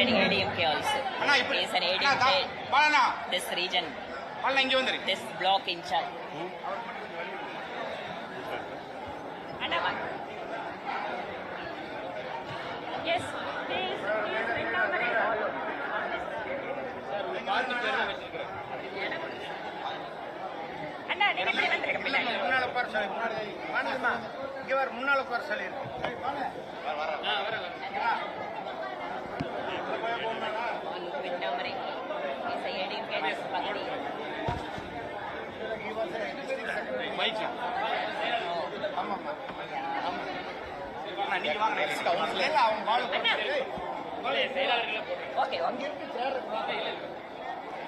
an ADMK also. He is an ADMK. This region. This block in charge. Yes, please bring down the name. அண்ணா நீங்க இப்படி வந்துருங்க பின்னாடி. முன்னால உட்கார சொல்லி வாணுமா இங்க வர முன்னால உட்கார சொல்லி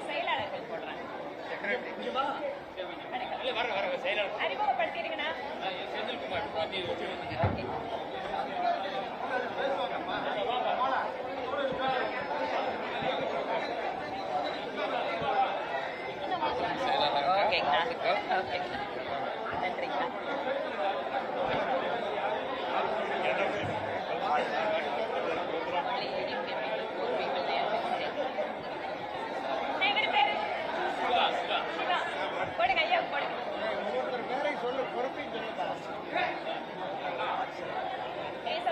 செயலாளர்கள் போடுறேன். அறிமுகப்படுத்திருக்கா ஓகேங்களா? ஓகே நன்றிங்களா. போடுங்க ஐயா போடுங்க.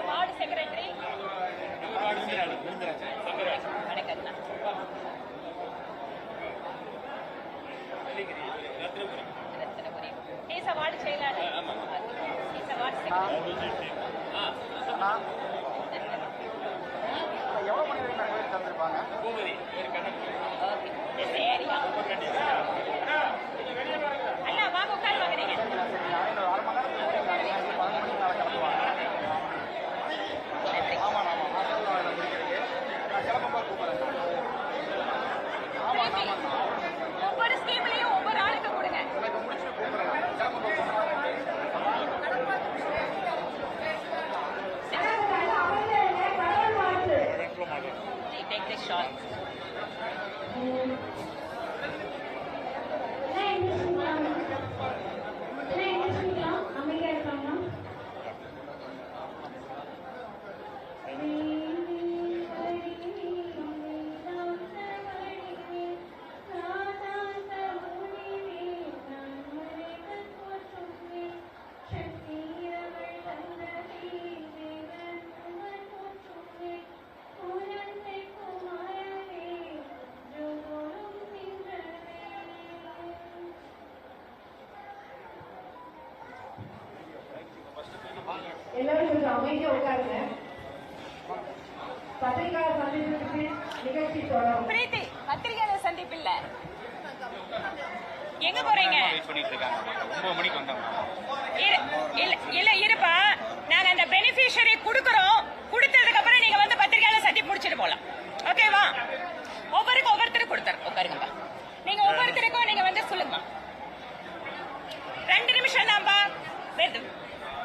வார்டு செக்ரட்டரி வணக்கம்ண்ணா. ரத்னபுரி வார்டு செயலாளர் வார்டு செக்ரட்டரி. எவ்வளவு மணி வரைக்கும் தந்திருப்பாங்க? அண்ணா வாங்க உட்கார் வாங்குறீங்க. ஒவ்வொரு ஸ்கீம்லயும் ஒவ்வொரு ஆளுக்கு கொடுங்க. Take this shot. எல்லாரும் கொஞ்சம் அமைதியா உட்காருங்க. பத்திரிகையாளர் சந்திப்பு நிகழ்ச்சி தொடரும். பிரீத்தி பத்திரிகையாளர் சந்திப்பு இல்ல, எங்க போறீங்க? இல்ல இருப்பா, நாங்க அந்த பெனிஃபிஷியரி குடுக்கறோம். குடுத்ததுக்கு அப்புறம் நீங்க வந்து பத்திரிகையாளர் சந்திப்பு முடிச்சிட்டு போலாம். ஓகேவா? ஒவ்வொருத்தரும் கொடுத்துரு. உட்காருங்கப்பா. நீங்க ஒவ்வொருத்தருக்கும் நீங்க வந்து சொல்லுங்க. 2 நிமிஷம் தான்ப்பா.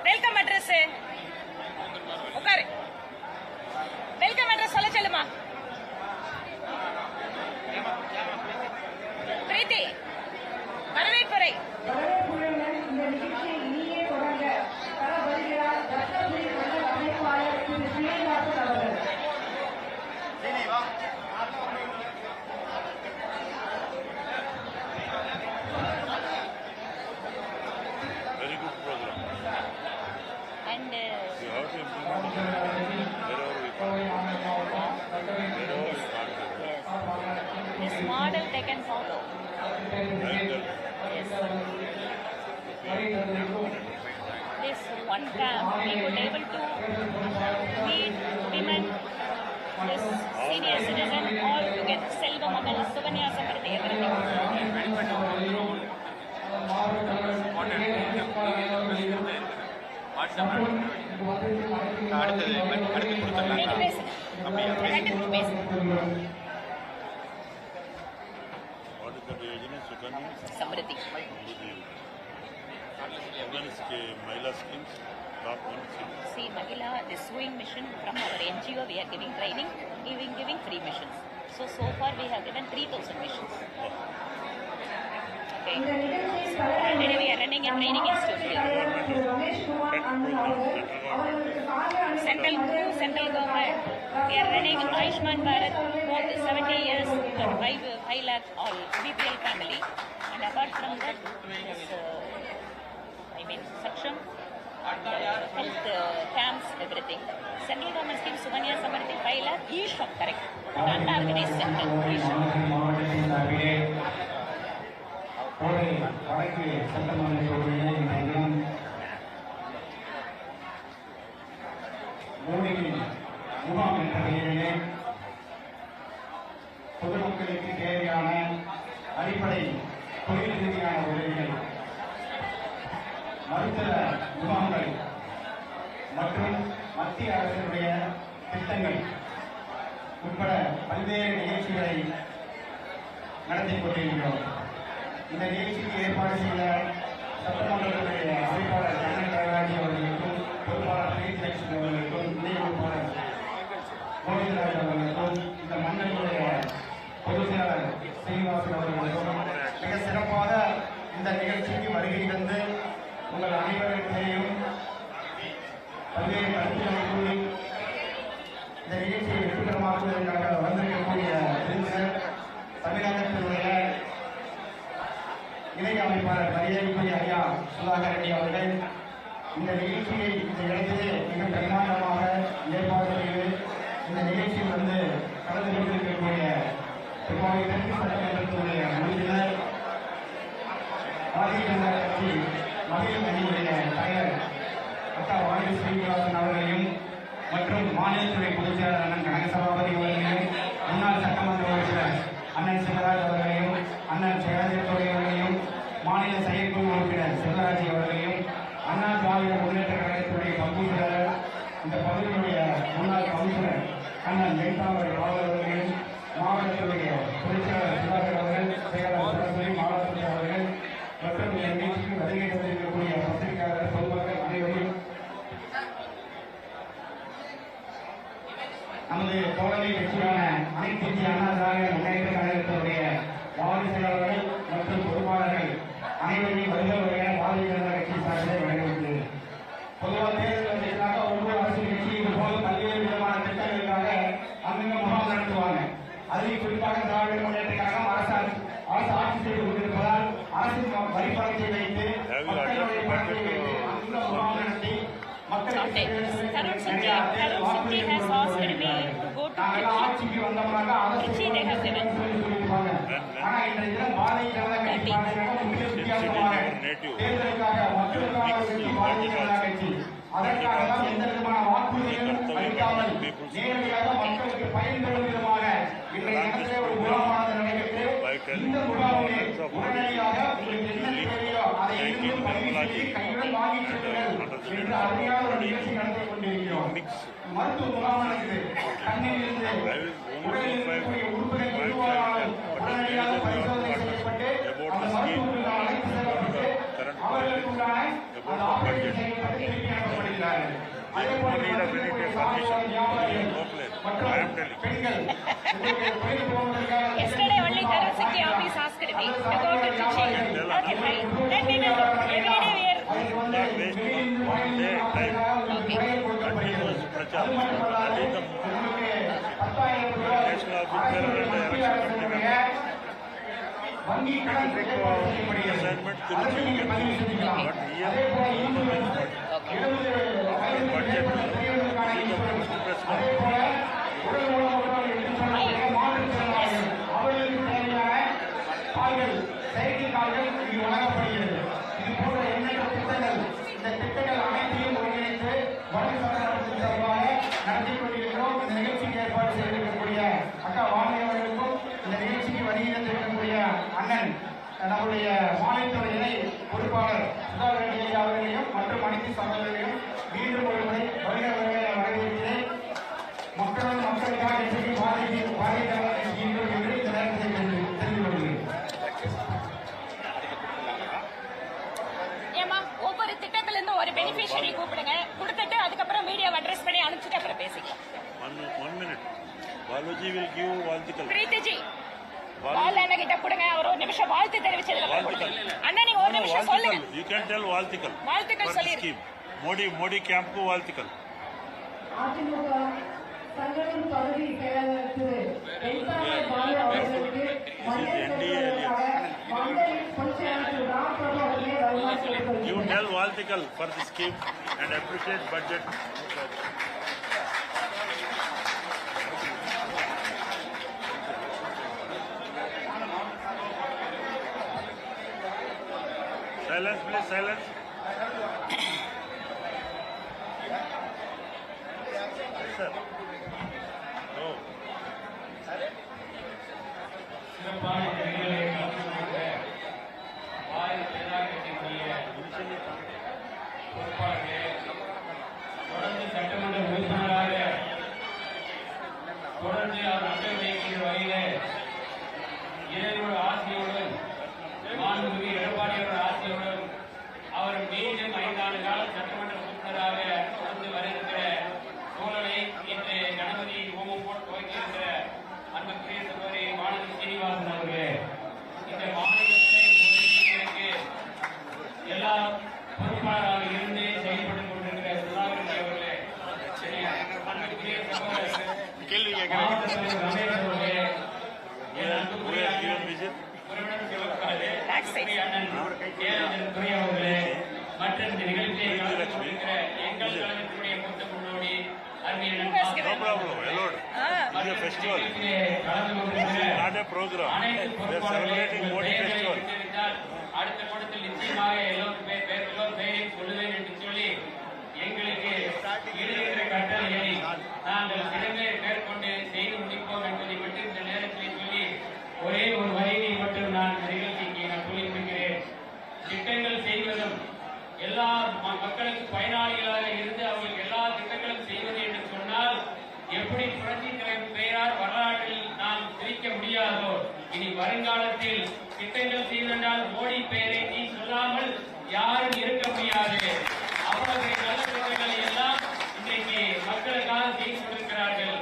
வெல்கம் அட்ரஸ் உட்காரு. வெல்கம் அட்ரஸ் சொல்ல சொல்லுமா பிரீத்தி. வரவேற்புரை. இந்த நிகழ்ச்சியை இனியே தொடங்க தர வருகிறார் ரத்னபுரி மண்டல அமைப்பாளர் திரு ஸ்ரீனிவாசன் அவர்கள். Very good program. And We have to implement it wherever we can. yes, this model they can follow. Yes. This one camp we could able to meet women, this senior citizen all together. Selva Magal, Suvanya Samarthi, everything. Samriddhi. Mahila schemes, top one scheme. See, Mahila, the sewing mission from our NGO, we are giving training, giving free missions. So far we have given 3,000 missions. Okay. So already we are running a training institute. Central government We are running Ayushman Bharat for 70 years for 5 lakh all BPL family. And apart from that, this, Saksham, health camps, everything. Central government scheme Suganya Samriddhi 5 lakh, e-shop, correct. Unorganized sector, e-shop. மாவட்டத்தின் சார்பிலே கோவை வடக்கு சட்டமன்ற தொகுதியிலே இன்றைய தினம் மோடியின் முகாம் என்ற பெயரிலே பொதுமக்களுக்கு தேவையான அடிப்படை தொழில் ரீதியான உதவிகள், மருத்துவ முகாம்கள் மற்றும் மத்திய அரசினுடைய திட்டங்கள் உட்பட பல்வேறு நிகழ்ச்சிகளை நடத்தி கொண்டிருக்கிறோம். இந்த நிகழ்ச்சிக்கு ஏற்பாடு செய்த சட்டமன்றத்துடைய அமைப்பாளர் கண்ணன் கருணாநிதி அவர்களுக்கும், பொறுப்பாளர் பிரியலட்சுமி அவர்களுக்கும், இணை பொறுப்பாளர் கோவிந்தராஜ் அவர்களுக்கும், இந்த மன்னனுடைய பொதுச் செயலாளர் சீனிவாசன் அவர்களுக்கும் மிக சிறப்பாக இந்த நிகழ்ச்சிக்கு வருகை தந்து உங்கள் அனைவருக்கும் பல்வேறு கருத்துக்களை கூறி இந்த நிகழ்ச்சியை வெற்றிகரமாக்குவதற்காக வந்திருக்கக்கூடிய விருந்தினர் தமிழகத்தினுடைய இணை அமைப்பாளர் மரியாதைக்குரிய ஐயா சுதாகர் ரெட்டி அவர்கள் இந்த நிகழ்ச்சியை இந்த இடத்திலே மிக பிரமாண்டமாக ஏற்பாடு செய்து இந்த நிகழ்ச்சியில் வந்து கலந்து கொண்டிருக்கக்கூடிய திருவாரூர் தெற்கு சட்டமன்றத்தினுடைய உறுப்பினர், பாரதிய ஜனதா கட்சி மகளிர் அணியுடைய தலைவர் அக்கா வாணி ஸ்ரீனிவாசன் அவர்களையும் மற்றும் மாநிலத்துறை பொதுச் செயலாளர் அண்ணன் கனகசபாபதி அவர்களையும், முன்னாள் சட்டமன்ற உறுப்பினர் அண்ணன் சிவராஜ் அவர்களையும், அண்ணன் ஜெயராஜத்துறை அவர்களையும், மாநில செயற்குழு உறுப்பினர் செல்வராஜ் அவர்களையும், அண்ணா திராவிட முன்னேற்ற கழகத்துடைய பங்கு செயலாளர் இந்த பகுதியினுடைய முன்னாள் கவுன்சிலர் அண்ணன் வெங்கடாவரி ராவல் அவர்களையும், மாவட்டத்துடைய பொதுச் செயலாளர் சுதாகர் அவர்கள், செயலாளர் சரஸ்வதி மாவட்ட அவர்கள் மற்றும் இந்த நிகழ்ச்சிக்கு வருகை தந்திருக்கக்கூடிய பத்திரிகையாளர் பொதுமக்கள் அனைவரையும் நமது தோழமை கட்சியான அனைத்து இந்திய அண்ணா திராவிட முன்னேற்ற கழகத்தினுடைய மாவட்ட செயலாளர்கள் மற்றும் பொறுப்பாளர்கள் அனைவரையும் வருகிற பாரதிய ஜனதா கட்சி சார்பில் வரவேற்கிறது. பொதுவாக தேர்தல் வந்துச்சுனாக்கா ஒவ்வொரு அரசியல் கட்சி இது போல பல்வேறு விதமான திட்டங்களுக்காக அங்கங்க முகாம் நடத்துவாங்க. அதில் குறிப்பாக திராவிட முன்னேற்ற கழகம் அரசு ஆட்சி செய்து கொண்டிருப்பதால் அரசின் வரிப்பணத்தை வைத்து மக்களுடைய பணத்தை வைத்து அங்குள்ள முகாம் நடத்தி மக்களுக்கு Tarun Singhji has asked me to go to ஆட்சிக்கு வந்தோம்னாக்கா Trichy. They have given. ஆனா இன்றைய தினம் பாரதிய ஜனதா கட்சி மிக வித்தியாசமாக தேர்தலுக்காக மக்களுக்கான ஒரு கட்சி பாரதிய ஜனதா கட்சி. அதற்காக தான் எந்த விதமான வாக்குறுதிகளும் அளிக்காமல் நேரடியாக மக்களுக்கு பயன்பெறும் விதமாக இன்றைய தினத்திலே ஒரு முகாமானது நடைபெற்று இந்த முகாமிலே உடனடியாக உங்களுக்கு என்ன தேவையோ அதை இன்னும் பதிவு செய்து கையுடன் வாங்கிச் செல்லுங்கள் என்று அருமையான ஒரு நிகழ்ச்சி நடத்தி கொண்டிருக்கிறோம். மருத்துவ முகாம் நடக்குது. கண்ணில் இருந்து உடலில் இருக்கக்கூடிய உறுப்புகள் எதுவானாலும் உடனடியாக பரிசோதனை செய்யப்பட்டு அந்த மருத்துவர்களுக்கான அழைத்து செல்லப்பட்டு அவர்களுக்குண்டான அந்த ஆபரேஷன் செய்யப்பட்டு திருப்பி அனுப்பப்படுகிறார்கள். அதே போல வியாபாரிகள் மற்றும் பெண்கள் தொழில் போவதற்காக Yesterday only Tarun Singhji office asked me to go to Trichy. Okay, fine. Then we will go. Every day we are. வங்கி கடன் assignment திருச்சி. பதிவு செஞ்சுக்கலாம். அதே போல இன்சூரன்ஸ் 70 வயது பெரியவர்களுக்கான இன்சூரன்ஸ், அதே போல உடல் ஊனமுற்றோர் என்று சொல்லக்கூடிய மாற்றுத்திறனாளிகள் அவர்களுக்கு தேவையான கால்கள், செயற்கை கால்கள் இங்கு வழங்கப்படுகிறது. இது போன்ற எண்ணற்ற திட்டங்கள், இந்த திட்டங்கள் அனைத்தையும் ஒருங்கிணைத்து வடக்கு சட்டமன்றத்தின் சார்பாக நடத்தி கொண்டிருக்கிறோம். இந்த நிகழ்ச்சிக்கு ஏற்பாடு செய்திருக்கக்கூடிய அக்கா வாணி அவர்களுக்கும், இந்த நிகழ்ச்சிக்கு வருகை தந்திருக்கக்கூடிய அண்ணன் நம்முடைய மாநிலத்துறை இணை பொறுப்பாளர் சுதாகர் ரெட்டி ஐயா அவர்களையும் மற்றும் அனைத்து சகோதரர்களையும் மீண்டும் ஒரு முறை வருகிறவர்களை வரவேற்கிறேன். மக்களும் மக்களுக்காக இன்றைக்கு பாரதிய ஜனதா கட்சி என்று இந்த நேரத்தை தெரிந்து கொள்கிறேன். ஏமா ஒவ்வொரு திட்டத்துல இருந்து ஒரு பெனிஃபிஷியரி கூப்பிடுங்க, கொடுத்துட்டு அதுக்கப்புறம் மீடியாவை அட்ரஸ் பண்ணி அனுப்பிச்சுட்டு அப்புறம் பேசிக்கலாம். One minute. Balaji will give வாழ்த்துக்கள். பிரீத்திஜி பால் அண்ணா கிட்ட கொடுங்க, அவர் ஒரு நிமிஷம் வாழ்த்து தெரிவிச்சதுல அண்ணா நீங்க ஒரு நிமிஷம் சொல்லுங்க. You can tell வாழ்த்துக்கள். வாழ்த்துக்கள் சொல்லிருக்கீங்க. மோடி கேம்ப்க்கு வாழ்த்துக்கள். அதிமுக சங்கத்தின் பகுதி செயலாளர் திரு வெண்சாமி பாலு அவர்களுக்கு மஞ்சள் செலுத்துவதற்காக மண்டலின் பொதுச் செயலாளர் திரு ராம் பிரபு அவர்களே வருமாறு You கேட்டுக்கொள்கிறேன். tell Valtikal for the scheme and appreciate budget. Silence, please, silence. Sir. No. சிறப்பான நிகழ்வுகளை கலந்து கொண்ட வாரி செயலாக்கத்தினுடைய பொறுப்பாளர்களே, தொடர்ந்து சட்டமன்ற உறுப்பினராக தொடர்ந்து அவர் அட்டை வைக்கிற வகையிலே இறைவனோட ஆசையோடும் மாண்புமிகு எடப்பாடியோட ஆசையோடும் அவர் மீண்டும் 5 ஆண்டு காலம் சட்டமன்ற உறுப்பினராக தொடர்ந்து வருகின்ற சூழலை இன்று கணபதி ஹோமம் போட்டு துவக்கியிருக்கிற அன்புக்குரிய சகோதரி வானதி சீனிவாசன் அவர்களே, இந்த மாநிலத்தை ஒதுக்கீட்டிற்கு எல்லா பொறுப்பாளராக இருந்து செயல்பட்டுக் கொண்டிருக்கிற சுதாகரன் அவர்களே, அன்புக்குரிய சகோதரர் மாவட்ட தலைவர் ரமேஷ் அவர்களே, என் அன்புக்குரிய உறவினர் சிவக்காலே, அன்புக்குரிய அண்ணன் ஏஆர் துரை அவர்களே, மற்றும் இந்த நிகழ்ச்சியை கலந்து கொண்டிருக்கிற எங்கள் கழகத்தினுடைய மூத்த முன்னோடி அருமையான No problem, allowed. It's a festival, not a program. They are celebrating Modi festival. அடுத்த கூட்டத்தில் நிச்சயமாக எல்லோரும் பெயரையும் சொல்லுவேன் என்று சொல்லி எங்களுக்கு இடுகின்ற கட்டளையை நாங்கள் திறமையை மேற்கொண்டு செய்து முடிப்போம் என்பதை மட்டும் இந்த நேரத்தில் சொல்லி ஒரே ஒரு வரியை மட்டும் நான் நிகழ்ச்சிக்கு நான் சொல்லியிருக்கிறேன். திட்டங்கள் செய்வதும் எல்லா மக்களுக்கு பயனாளிகளாக இருந்து அவர்களுக்கு எல்லா திட்டங்களும் செய்வது என்று சொன்னால் எப்படி புரட்சி தலைவர் பெயரார் வரலாற்றில் நாம் பிரிக்க முடியாதோ, இனி வருங்காலத்தில் திட்டங்கள் செய்வதென்றால் மோடி பெயரை நீ சொல்லாமல் யாரும் இருக்க முடியாது. அவ்வளவு நல்ல திட்டங்களை எல்லாம் இன்றைக்கு மக்களுக்காக செய்து கொண்டிருக்கிறார்கள்.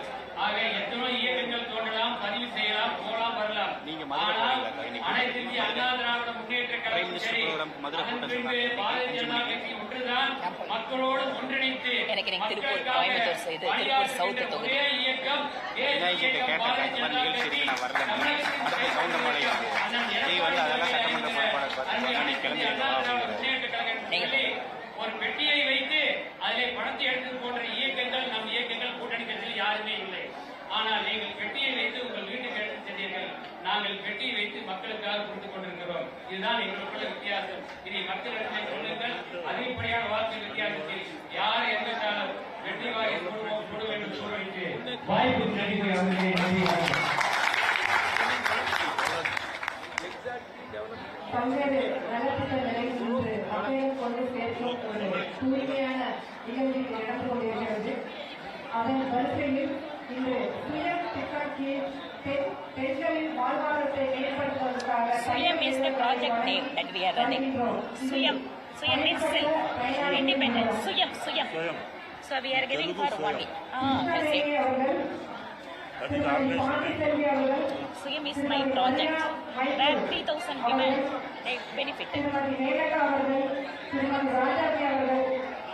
ஆக எத்தனோ இயக்கங்கள் தோன்றலாம், பதிவு செய்யலாம், போகலாம், வரலாம். ஆனால் அனைத்து இந்திய அண்ணா திராவிட முன்னேற்ற கழகம் சரி, அதன் பின்பு பாரதிய ஜனதா கட்சி ஒன்றுதான் மக்களோடு ஒன்றிணைத்து பணியாற்றுகின்ற ஒரே இயக்கம் தேசிய இயக்கம் பாரதிய ஜனதா கட்சி. முன்னேற்ற கழகம் ஒரு பெட்டியை வைத்து அதிலே பணத்தை எடுத்து போன்ற இயக்கங்கள் நம் இயக்கங்கள் கூட்டணி கட்சியில் யாருமே இல்லை. ஆனால் நீங்கள் பெட்டியை வைத்து உங்கள் வீட்டுக்கு எடுத்து சென்றீர்கள், நாங்கள் பெட்டியை வைத்து மக்களுக்காக கொடுத்துக் கொண்டிருக்கிறோம். இதுதான் எங்களுக்குள்ள வித்தியாசம். இதை மக்களிடத்திலே சொல்லுங்கள். அதிகப்படியான வாக்கு வித்தியாசத்தில் யார் எந்த காலம் வெற்றி வாரி சுடுவோம் என்று சொல்லிட்டு வாய்ப்பு பல்வேறு நலத்திட்டங்களை இன்று மக்களிடம் கொண்டு சேர்க்கும் ஒரு தூய்மையான நிகழ்ச்சி நடந்து கொண்டிருக்கிறது. அதன் வரிசையில் இன்று சுயம் திட்டம் கீழ் பெண்களின் வாழ்வாதாரத்தை மேம்படுத்துவதற்காக Suyam is the project name that we are running. Suyam means self, independent. Suyam. So we are giving for 1 week. That's it. That is the organization. Suyam is my project where 3,000 women they benefited. திருமதி மேனகா அவர்கள், திருமதி ராஜாஜி அவர்கள்,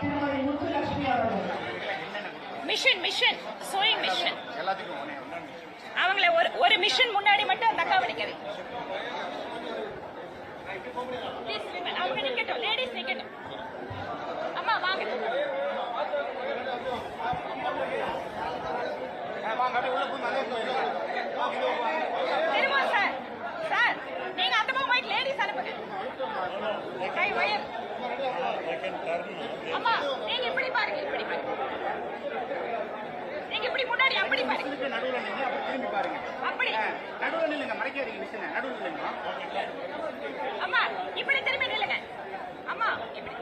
திருமதி முத்துலட்சுமி அவர்கள். Mission sewing mission அவங்கள ஒரு mission முன்னாடி மட்டும் அந்த அக்கா நிற்கிறது. அவங்க நிக்கட்டும், லேடிஸ் நிக்கட்டும். அம்மா வாங்க. தெரியுமா சார் நீங்க அந்த மாதிரி லேடிஸ் அனுப்புங்க. கை வயர். அம்மா நீங்க இப்படி பாருங்க, நீங்க இப்படி முன்னாடி அப்படி பாருங்க. நடுவுல நின்று அப்படி திரும்பி பாருங்க. அப்படி நடுவுல நில்லுங்க, மறைக்காதீங்க மிஷினை. நடுவுல நில்லுங்க. அம்மா இப்படி திரும்பி நில்லுங்க. அம்மா இப்படி.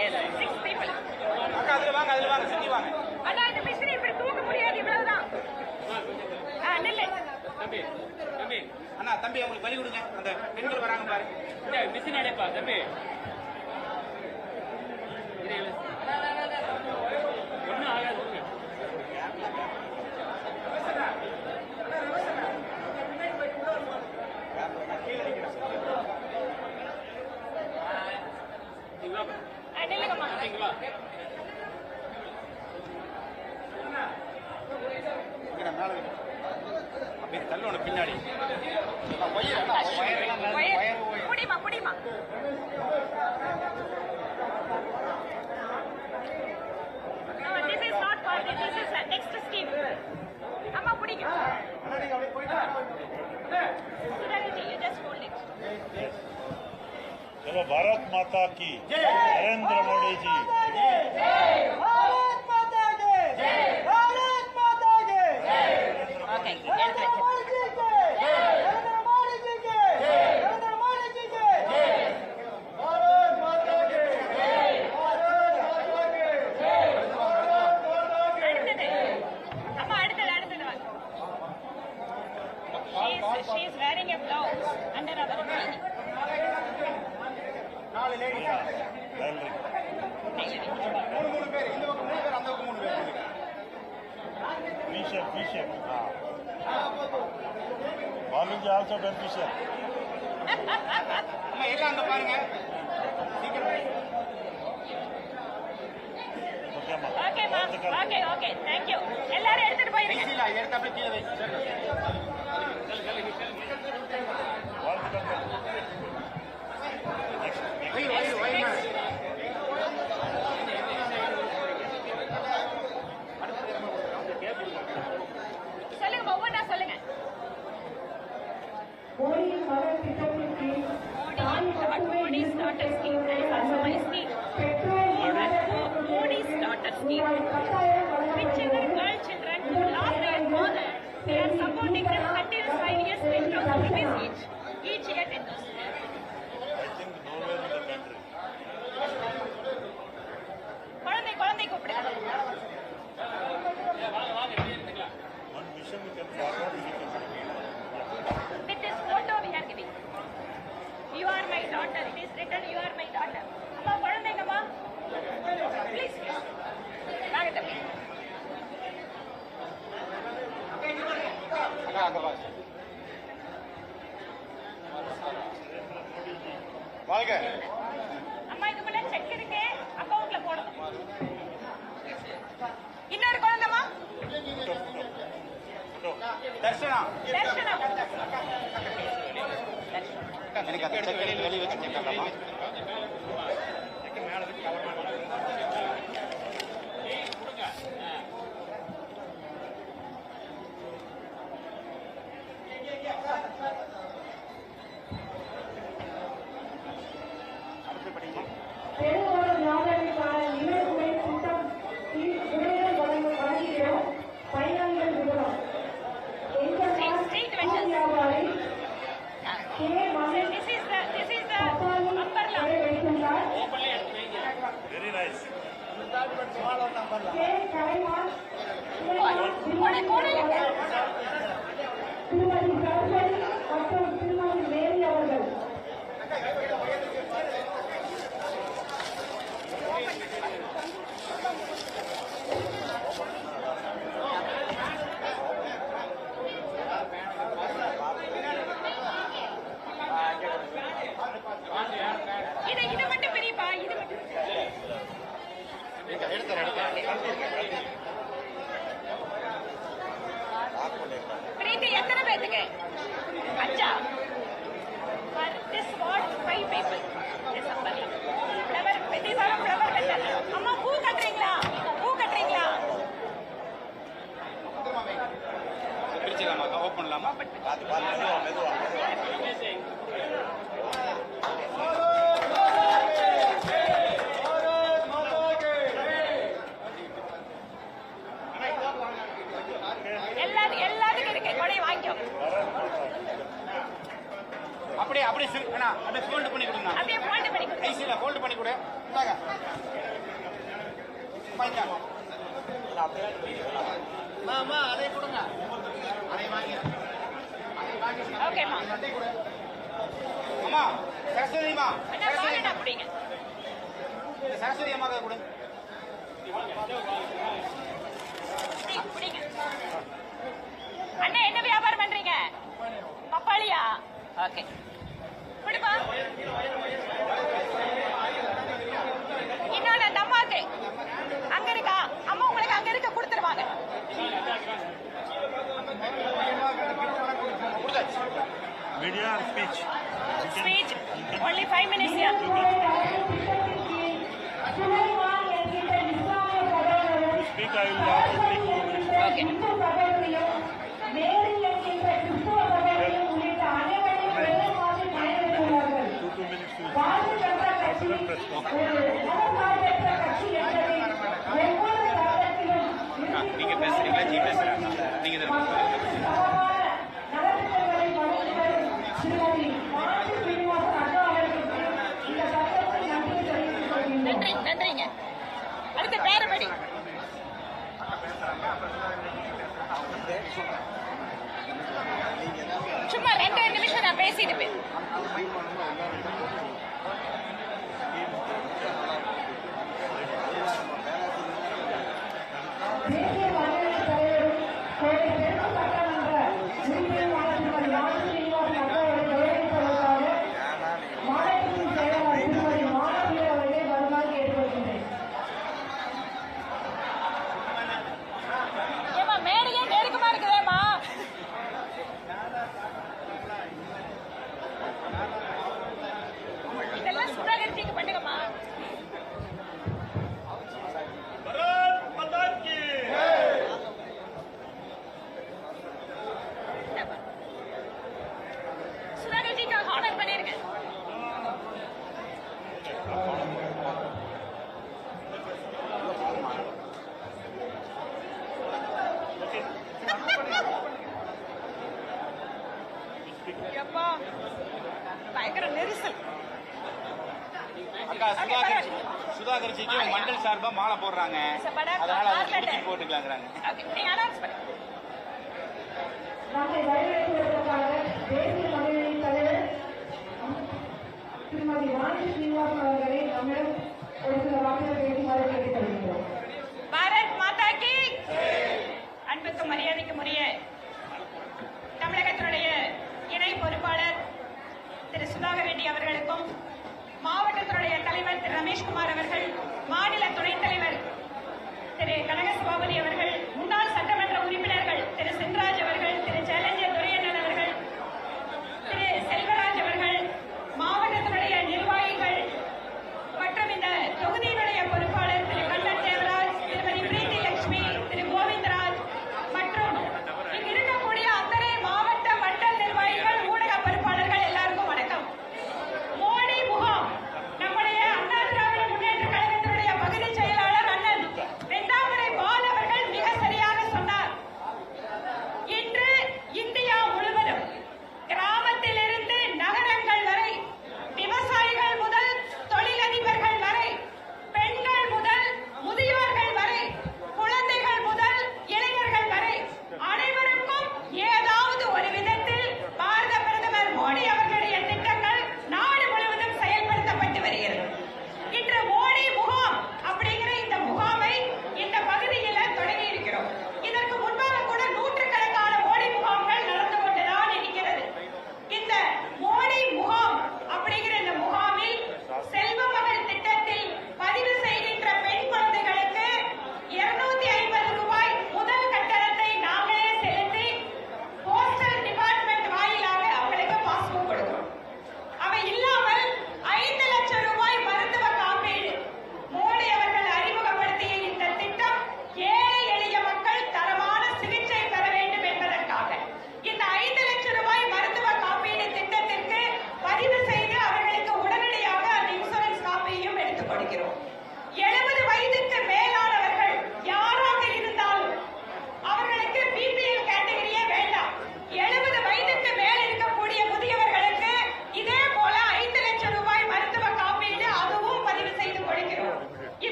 Yes, 6 people. அக்கா அதுல வாங்க சுத்தி வாங்க. அண்ணா இந்த மிஷினை இப்படி தூக்க முடியாது, இவ்வளவுதான். நில்லு. தம்பி அண்ணா, தம்பி அவங்களுக்கு வழி கொடுங்க. அந்த பெண்கள் வராங்க பாருங்க. மிஷின் அடைப்பா தம்பி. ஒன்னும் ஆகாது. நில்லுங்கம்மா. அப்படியே தள்ளணும் பின்னாடி. புடிமா புடிமா. No, this is not for this. This is the next scheme. அம்மா புடிங்க. சுதாகர்ஜி, you just hold it. चलो भारत माता की नरेंद्र मोदी जी Okay, எடுத்து வச்சு. அடுத்தது. அம்மா அடுத்தது வாங்க. She is wearing a blouse under our bikini. 4 ladies. Well 3 பேர் இந்த பக்கம் 3 பேர் அந்த பக்கம் 3 பேர். फिशर बालू जी आल्सो बेनिफिशियल அம்மா எல்லாம் அங்க பாருங்க. சீக்கிரம். ओके अम्मा Okay, ma. Okay. Thank you. எல்லாரும் எடுத்துட்டு போயிருங்க. ஈஸியா எடுத்து அப்படியே கீழே வை. சொல்லுங்க, ஒவ்வொன்றா சொல்லுங்க. மோடியின் மகள் திட்டத்தின் கீழ் தாய் மட்டுமே Modi's daughter scheme. That is also my scheme. Modi's daughter scheme. With children, girl children who lost their father, we are supporting them continuous 5 years, 10,000 rupees each. Each year 10,000. I think nowhere in the country. குழந்தை கூப்பிடுங்க. One mission we can forward. With this photo we are giving. You are my daughter. It is written, you are my daughter. அம்மா குழந்தைங்கம்மா. Please. வாங்க தம்பி. அங்க வா. வாழ்க. அம்மா இதுக்குள்ள செக் இருக்கு, அக்கவுண்ட்ல போடணும். இன்னொரு குழந்தைமா. தர்ஷனா. எனக்கு அந்த செக் எடுத்து வெளியே வச்சு கொடுத்தாங்கம்மா. மேல வச்சு கவர் பண்ணி பெருங்கோடு வியாபாரிக்கான நிலைக்குறை திட்டம் உடைகள் வழங்குகிறோம். பயனாளிகள் விவரம் வியாபாரி கே மகன் This is the பப்பாளி umbrella. கடை வைத்துள்ளார். Very nice. கே கலைமான் கோடையில திருமதி சரஸ்வதி மற்றும் திருமதி மேரி அவர்கள் இது மட்டும் பெரியப்பா, இது மட்டும். பிரீத்தி எத்தனை பேத்துக்கு? 5. For this what 5 people. This umbrella. Flower, these are flower vendors. அம்மா பூ கட்டுறீங்களா? பிரிச்சுக்கலாமா? ஓப்பன் பண்ணலாமா? எல்லாத்துக்கும் இருக்கு. கொடையை வாங்கிக்கோ. அப்படியே அப்படியே ஃபோல்ட் பண்ணி கொடுங்க. அப்படியே fold பண்ணி கொடு. ஈஸியா ஃபோல்ட் பண்ணி கொடு. இந்தாங்க. வாங்கிக்கோ. மாமா அதை கொடுங்க. அதை வாங்கி. ஓகேம்மா. அதை கொடு. அம்மா, சரஸ்வதிமா. அண்ணா வாங்கடா புடிங்க. சரஸ்வதி அம்மா கொடு. புடிங்க. அண்ணா என்ன வியாபாரம் பண்றீங்க? பப்பாளியா? ஓகே. குடுப்பா. இன்னொன்னு அந்த அம்மாக்கு அங்க இருக்கா? அம்மா உங்களுக்கு அங்க இருக்க கொடுத்துருவாங்க. Media or speech? Speech. Only 5 minutes here. Speak, I will also speak 2 minutes. Okay. Two minutes to after the press நீங்க பேசுறீங்களா ஜி பேசுறாங்க நீங்க நன்றிங்க. அடுத்த பேரபடி. சும்மா 2 நிமிஷம் நான் பேசிட்டு போய். தேசிய மகளிர் தலைவரும் கோவை தெற்கு சட்டமன்ற உறுப்பினருமான திருமதி ராணி ஸ்ரீனிவாசன் அக்காவை கௌரவிப்பதற்காக மாநிலத்தின் செயலாளர் திருமதி மாணவியர் அவர்களை வருமாறு கேட்டுக்கொள்கின்றேன். ஏமா மேடையே நெருக்கமா இருக்குதேம்மா. இதெல்லாம் சுதாகரிச்சிக்கு பண்ணுங்கம்மா. சுதாகர்ஜிக்கு ஹானர் பண்ணிருக்கேன். எப்பா பயங்கர நெரிசல். அக்கா சுதாகர்ஜிக்கு மண்டல் சார்பா மாலை போடுறாங்க, அதனால அதை போட்டுக்கலாங்கிறாங்க. ஓகே, நீங்க அனௌன்ஸ் பண்ணுங்க. நம்மை வரவேற்பதற்காக தேசிய மகளிர் தலைவர் திருமதி ராணி ஸ்ரீனிவாசன் அவர்களை நம்மிடம் ஒரு சில வார்த்தைகள் பேசுமாறு கேட்டுக்கொள்கின்றோம். பாரத் மாதா கி அன்புக்கும் மரியாதைக்கும் உரிய தமிழகத்தினுடைய இணை பொறுப்பாளர் திரு சுதாகர் ரெட்டி அவர்களுக்கும், மாவட்டத்தினுடைய தலைவர் திரு ரமேஷ்குமார் அவர்கள், மாநில துணைத் தலைவர் திரு கனகசபாபதி அவர்கள், முன்னாள் சட்டமன்ற உறுப்பினர்கள் திரு சென்ராஜ் அவர்கள், திரு சேலஞ்சர் துரையண்ணன் அவர்கள், திரு செல்வராஜ் அவர்கள், மாவட்டத்தினுடைய நிர்வாகிகள் மற்றும் இந்த தொகுதியினுடைய பொறுப்பாளர் திரு கண்ணன் தேவராஜ், திருமதி பிரீத்தி லட்சுமி, திரு கோவிந்தராஜ் மற்றும் இங்கு இருக்கக்கூடிய அத்தனை மாவட்ட மண்டல் நிர்வாகிகள், ஊடக பொறுப்பாளர்கள் எல்லாருக்கும் வணக்கம். மோடி முகாம் நம்முடைய அண்ணா திராவிட முன்னேற்ற கழகத்தினுடைய பகுதி செயலாளர் அண்ணன் வெந்தாமரை பால் அவர்கள் மிக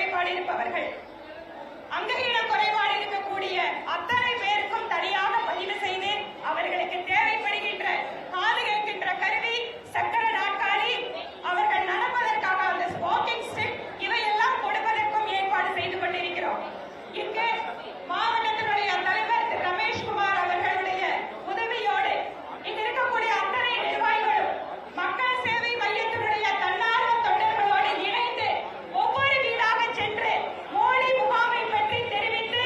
குறைபாடு இருப்பவர்கள், அங்கவீனம் குறைபாடு இருக்கக்கூடிய அத்தனை பேருக்கும் தனியாக பதிவு செய்து அவர்களுக்கு தேவைப்படுகின்ற காது கேட்கின்ற கருவி, சக்கர நாற்காலி, அவர்கள் நடப்பதற்காக அந்த வாக்கிங் ஸ்டிக் இவையெல்லாம் கொடுப்பதற்கும் ஏற்பாடு செய்து கொண்டிருக்கிறோம். இங்கு மாவட்டத்தினுடைய தலைவர் திரு ரமேஷ்குமார் அவர்களுடைய உதவியோடு இங்கு இருக்கக்கூடிய அத்தனை நிர்வாகிகளும் மக்கள் சேவை மையத்தினுடைய தன்னார்வ தொண்டர்களோடு இணைந்து ஒவ்வொரு வீடாக சென்று மோடி முகாமை பற்றி தெரிவித்து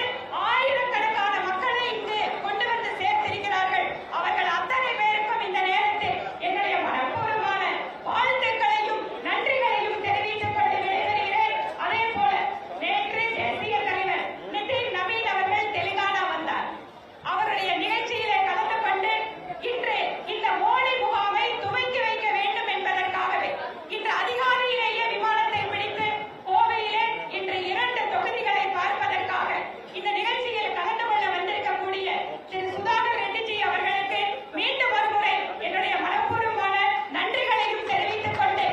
ஆயிரக்கணக்கான மக்களை இங்கு கொண்டு வந்து சேர்த்திருக்கிறார்கள். அவர்கள் அத்தனை பேருக்கும் இந்த நேரத்தில் என்னுடைய மனப்பூர்வமான வாழ்த்துக்களையும் நன்றிகளையும் தெரிவித்துக் கொண்டு விடைபெறுகிறேன். அதே போல நேற்று தேசிய தலைவர் நிதின் நவீன் அவர்கள் தெலுங்கானா வந்தார். அவருடைய நிகழ்ச்சியிலே கலந்து கொண்டு இன்று இந்த மோடி முகாமை துவக்கி வைக்க வேண்டும் என்பதற்காகவே இன்று அதிகாலையிலேயே விமானத்தை பிடித்து கோவையிலே இன்று 2 தொகுதிகளை பார்ப்பதற்காக இந்த நிகழ்ச்சியில் கலந்து கொள்ள வந்திருக்கக்கூடிய திரு சுதாகர் ரெட்டிஜி அவர்களுக்கு மீண்டும் ஒருமுறை என்னுடைய மனப்பூர்வமான நன்றிகளையும் தெரிவித்துக் கொண்டு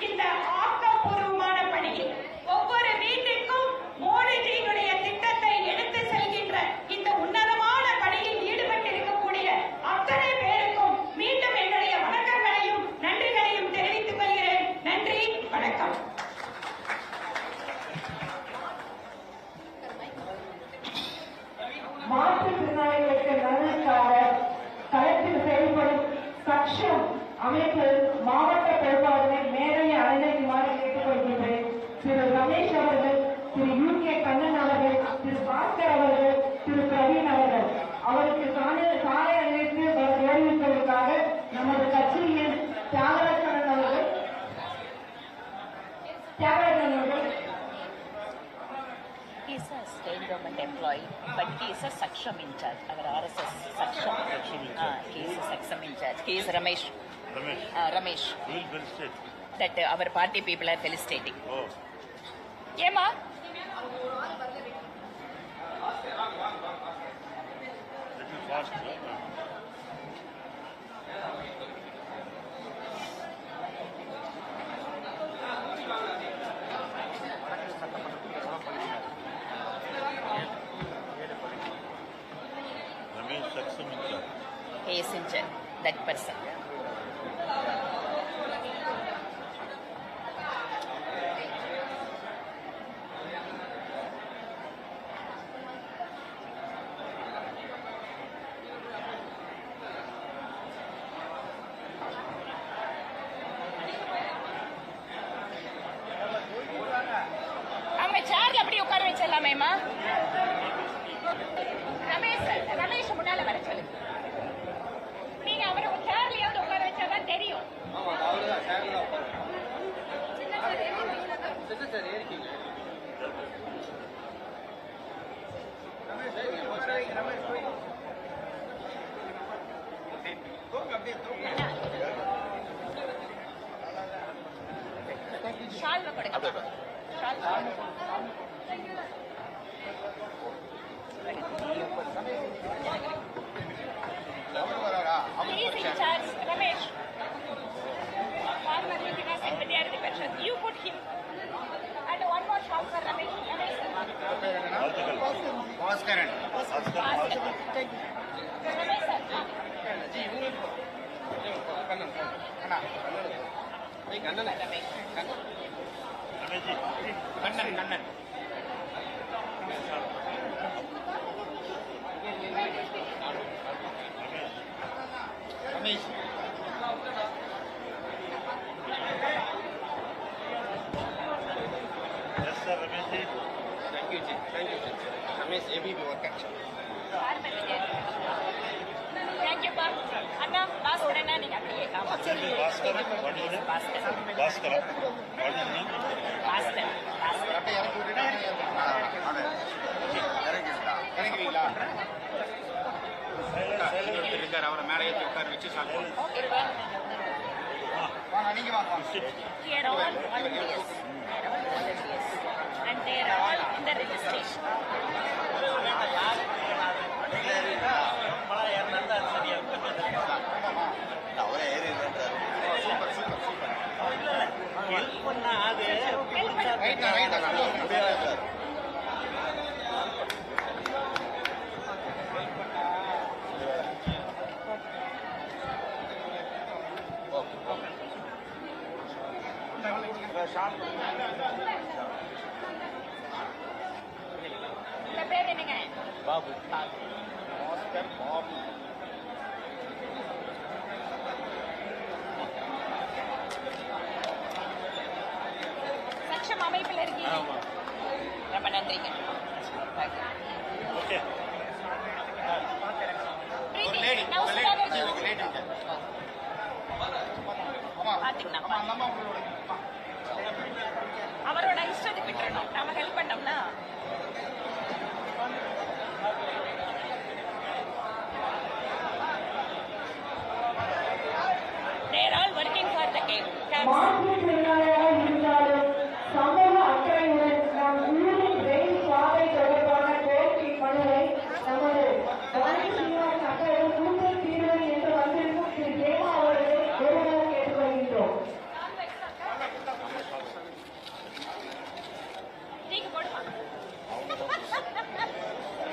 இந்த ஆக்கப்பூர்வமான பணியில் ஒவ்வொரு வீட்டிற்கும் மோடிஜியினுடைய திட்டத்தை எடுத்து செல்கின்ற இந்த உன்னதமான பணியில் ஈடுபட்டிருக்கக்கூடிய அத்தனை பேருக்கும் மீண்டும் என்னுடைய வணக்கங்களையும் நன்றிகளையும் தெரிவித்துக் கொள்கிறேன். நன்றி, வணக்கம். மாற்றுத்திறனாளிகளுக்கு நலனுக்காக களத்தில் செயல்படும் சக்ஷம் அமைப்பு மாவட்ட பொறுப்பாளரை மேடையை அழைக்குமாறு கேட்டுக்கொள்கின்றேன். திரு ரமேஷ் அவர்கள், திரு UK கண்ணன் அவர்கள், திரு பாஸ்கர் அவர்கள், திரு பிரவீன் அவர்கள் அவருக்கு சாலை அணிவித்து தெரிவிப்பதற்காக நமது கட்சியின் தியாகராஜன் அவர்கள் He is a state government employee, but he is a Saksham in charge. Our RSS Saksham. He is a Saksham in charge. He is Ramesh. Ramesh. Who will felicitate? That our party people are felicitating. Oh. Yema? Little fast. Ramesh Saksam in charge. He is in charge. That person. அவங்க சேர்ல அப்படி உட்கார வச்சிடலாமேமா? ரமேஷ் முன்னால வர சொல்லுங்க. நீங்க அவரை சேர்லயாவது உட்கார வச்சாதான் தெரியும். ஷால்வை கொடுங்க. Shawl. He is in charge, Ramesh. Farmer Witness and Vidyarthi Parishad. You put him. And one more shop for Ramesh. Bhaskaran. Ramesh sir. Kannan. Ramesh. Yes, sir, Ramesh ji. Thank you, Ramesh, ABB worker. Farmer Vidyarthi. Thank you, Pa. Anna, Bhaskar Anna, நீங்க அப்படியே gamma. Bhaskar, what is it? Bhaskar. Bhaskar. What is it? Bhaskar. இறங்குறீங்களா? இருக்காரு, அவரை மேலே ஏற்றி உட்கார வச்சு சாப்பிடுவோம். Okay, Pa. நீங்க வாங்க. They are all volunteers. And they are all in the registration. அவரே ஏறி Help பண்ணு. உங்க பேர் என்னங்க? பாபு. சக்ஷம் அமைப்பில் இருக்கீங்க. ரொம்ப நன்றிங்க. ஓகே. பிரீத்தி, நான் சுதாகர் பாத்தீங்கன்னா அவரோட இஷ்டத்துக்கு விட்டுறணும். நாம ஹெல்ப் பண்ணோம்னா they're all working for the game. மாற்றுத்திறனாளியாக இருந்தாலும் சமூக அக்கறையுடன் நம் ஊரின் ரயில் பாதை தொடர்பான கோரிக்கை மனுவை நமது வாணி சீனிவாசன் அக்கறையில் கூடுதல் தீர்வு என்று வந்திருக்கும் திரு ஜெயமா அவர்களை ஒருவர் கேட்டுக்கொள்கின்றோம். நீங்க போடுமா?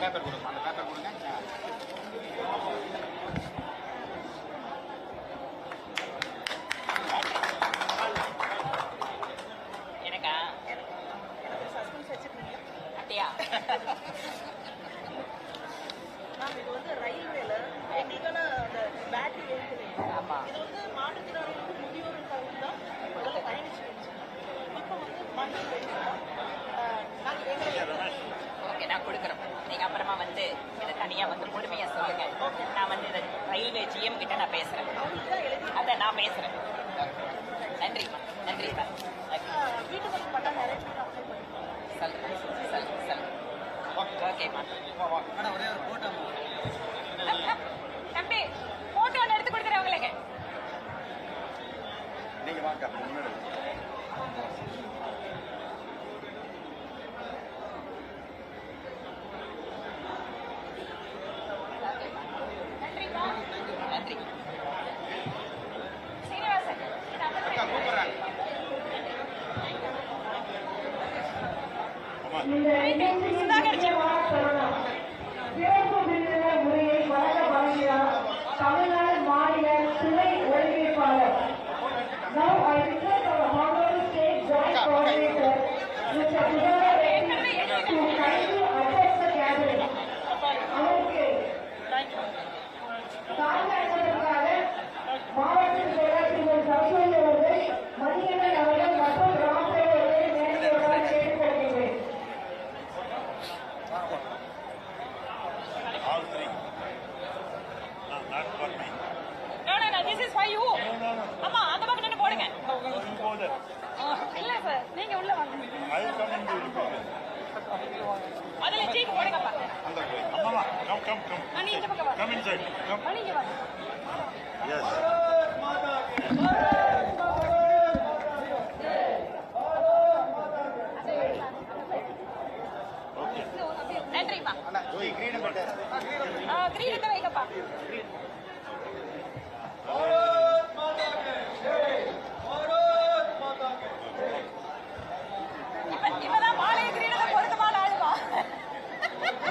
பேப்பர் கொடுங்க, அந்த பேப்பர் கொடுங்க. எனக்கா? அப்படியா? மேம், இது வந்து ரயில்வேல எங்களுக்கான அந்த பேட்டரி வெஹிக்கிள் ஆமா. இது வந்து மாற்றுத்திறனாளிகளுக்கு முதியோருக்காக தான் முதல்ல பயணிச்சு இப்போ வந்து மாற்றுத்திறனாளிகள் நாங்கள் எங்களை ஓகே, நான் கொடுக்குறேன். நீங்க அப்புறமா வந்து இதை தனியா வந்து பொறுமையா சொல்லுங்க. நான் வந்து இதை ரயில்வே ஜிஎம் கிட்ட நான் பேசுறேன். அவங்களுக்கு தான் எழுதி அதை நான் பேசுறேன். நன்றிம்மா, நன்றிம்மா. வீட்டு வரி பட்டா நிறைய பேர் அப்ளை பண்ணிருக்காங்க. சொல்லுங்க. ஓகேம்மா. ஒரே ஒரு போட்டோ. தம்பி, போட்டோ ஒன்று எடுத்து கொடுக்குறேன் உங்களுக்கு. நீங்க வாங்க முன்னாடி. நன்றிம்மா. நன்றி. சீனிவாசன், இது அப்புறம் கூப்பிடுறாங்க. இந்த நிகழ்ச்சியின் முக்கியமான தருணம் சிறப்பு விருந்தினர் முறையை வழங்க வருகிறார் தமிழ்நாடு மாநில துணை ஒருங்கிணைப்பாளர். Now I request our honorable state joint coordinator, Mr. Sudhakar Reddy, to kindly address the gathering. அவருக்கு தாழ்மை அளிப்பதற்காக மாவட்ட செயலர் திரு சரஸ்வதி அவர்கள், மணிகண்டன் அவர்கள் மற்றும் ராமசேவர்களை நேரடியாக கேட்டுக்கொள்கிறேன். All three. No, not for me. No, this is for you. ஆமா, அந்த பக்கம் நின்னு போடுங்க. You go there. இல்ல சார், நீங்க உள்ள வாங்க. I will come and do it. அதுல சீக்கு போடுங்கப்பா. Amma, come. மணி இந்த பக்கம் வா. Come inside. Come. மணி இங்க வாங்க. Yes. Okay. நன்றிம்மா. கிரீடம் பட்டு. கிரீடத்தை வைங்கப்பா. இப்பதான் மாலை கிரீடத்தை பொருத்தமான ஆளுமா?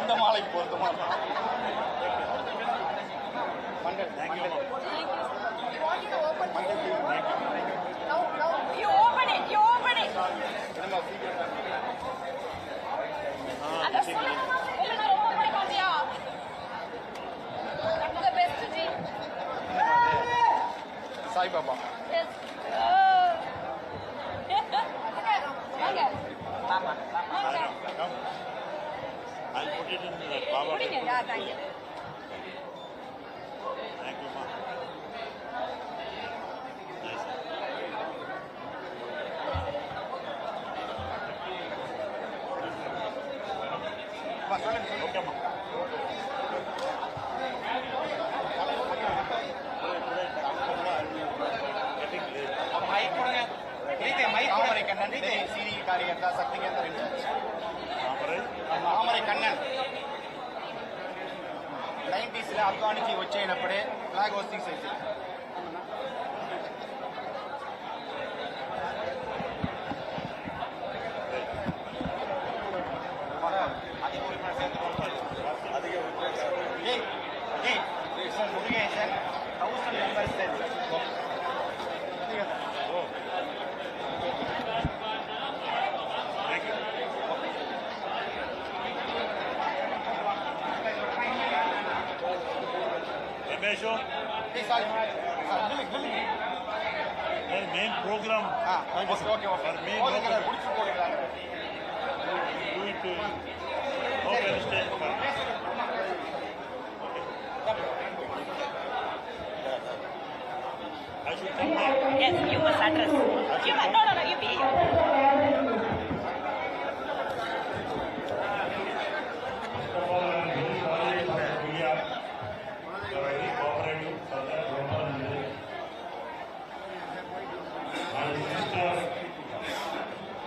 இந்த மாலைக்கு பொருத்தமா Mandal. Thank you. You open it. என்னமா சீக்கிரம். அந்த சொல்லணுமா? இல்லைன்னா ரொம்ப பிடிக்காதியா? The best G. Saibaba. Yes. வாங்க. வாமா. Come. I'll put it in the Baba. குடிங்க. Thank you. Thank you, ma. Yes. Okay, ma. Getting late. Mic கொடுங்க. தாமரை கண்ணன் சீனி காரியகர்த்தா சக்தி கேந்திர இன்சார்ஜ். தாமரை కన్నన్ 90s లో ఆఫ్ఘనికి వచ్చేటప్పుడే ఫ్లాగ్ హోస్టింగ్ చేశారు. Ashok. Main program. Okay For main program. முடிச்சு போடுறாங்க. Do it. Okay, stay. I should come there. Yes, you must address. You must, no, you be. First of all, I am very sorry for India. You are very cooperative for that proper music. My sister,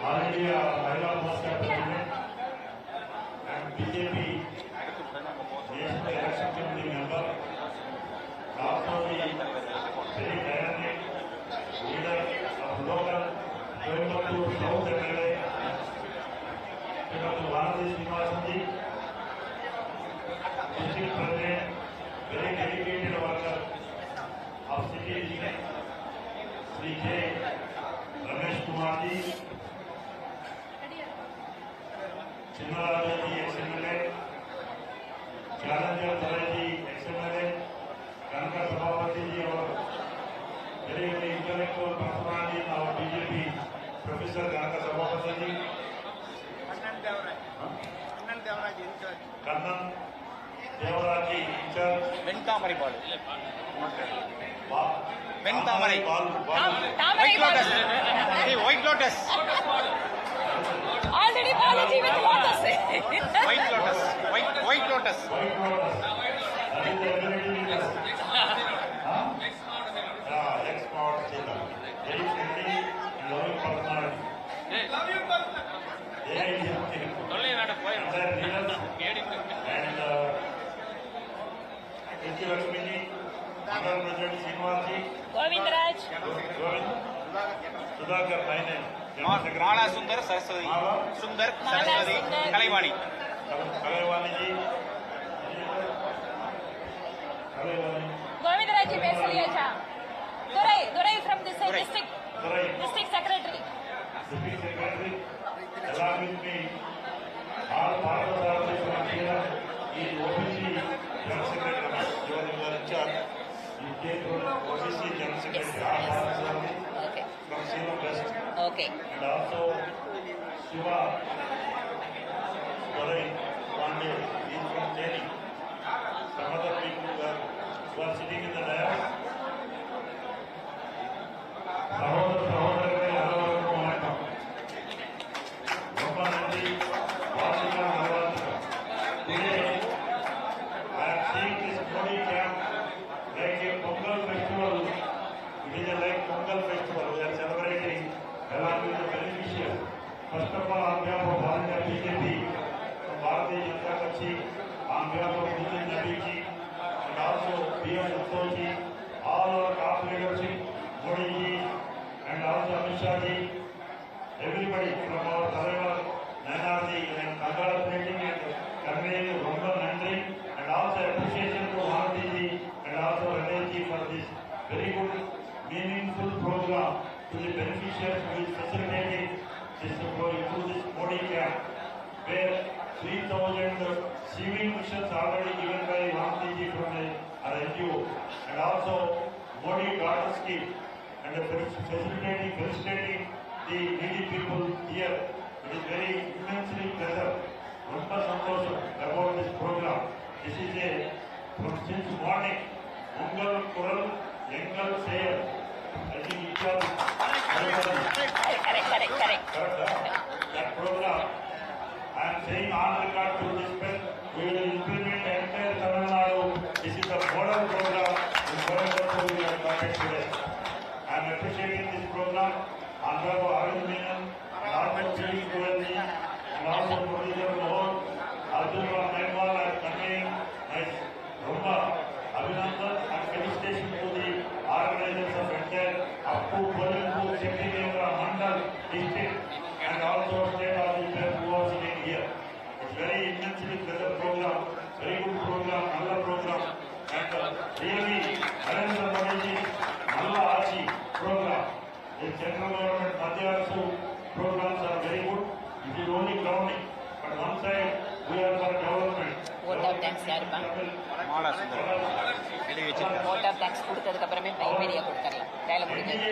all India Mahila Mosque President and BJP National Election Committee member, also the very dynamic leader of local Coimbatore South MLA, Dr. Bharati Srinivasanji, district president, very dedicated worker of city district, Sri J. Ramesh Kumarji, Chinnarajaji, ex-MLA, Challenger Tharaji, ex-MLA, Kanaka Sabhapatiji, our very, very intellectual personality in our BJP, Professor Kanaka Sabhapatiji, Kannan Devaraji, in charge, வெண்தாமரை ball Ba- வெண்தாமரை Bal- Tamari lotus. Hey, white lotus. Already apology with lotus. White lotus. White lotus. White Lotus. That is the ability leader. Huh? Yeah, ex-power stealer. Very friendly and loving personality. They are leaders and H. Lakshmiji, Mandal President Srinivasji, Govindraj. Govind, Sudhakar Naine, General Secretary, Mala Sundar Saraswati Sundar Saraswati Kalaivani Kalaivani, Kalaivani, Govindraj ji basically acha. Durai from this Durai. district secretary. District Secretary, along with me, all Parthasarathi from here is OBC General Secretary. You are in charge. You take OBC General Secretary, all Parthasarathi Okay. from Salem West, Okay. and also Shiva Durai Pandey is from Delhi. Some other people who are sitting in the dais. சகோதரர்களே அனைவருக்கும் வணக்கம். ரொம்ப நன்றி. வாழ்த்துக்கள், நல்வாழ்த்துக்கள். Today, I am seeing this Modi camp like a Pongal festival. It is like Pongal festival. We are celebrating along with the beneficiaries. First of all, on behalf of all India BJP, from Bharatiya Janata Party, on behalf of Mujib Nabiji, and also PM Utsoji, all our top leadership, Modi ji, and also Amit Shah ji, everybody from our தலைவர் Nayanarji, and congratulating and conveying Romba Nandri, and also appreciation to Bharati ji, and also Ramesh ji for this very good, meaningful program to the beneficiaries who is facilitating this into this Modi camp, where 3,000 sewing missions already given by Bharati ji from the NGO, and also Modi daughter scheme, and facilitating the needy people here. It is very immensely pleasure. Romba santosham about this program. This is from since morning. Ungal Kural, Engal Sayer. I think each of Correct. that program. I am saying on record to this pen, we will implement the entire Tamil Nadu. This is a model program in Coimbatore we are conducting today. I am appreciating this program on behalf of Arvind Menon and also Chidi Goyalji and also Producer Mohan, Arjun Ram Naimwal. I am conveying my Romba Abhinandan and felicitation to the organizers of entire up to Kolimpu, Chettinandra, Mandal district and also state officers who are sitting here. It's very immensely pleasant program, very good program, another program, and really Narendra Modi ji, Nalla Achi program. The central government Madhyasu programs are very good. It is only grounding, but one side we are for development. Of thanks யாருப்பா? மாலா சுந்தரம் எழுதி வச்சிருக்கேன். Vote of thanks கொடுத்ததுக்கு அப்புறமே media கொடுத்துடலாம். வேலை முடிஞ்சது.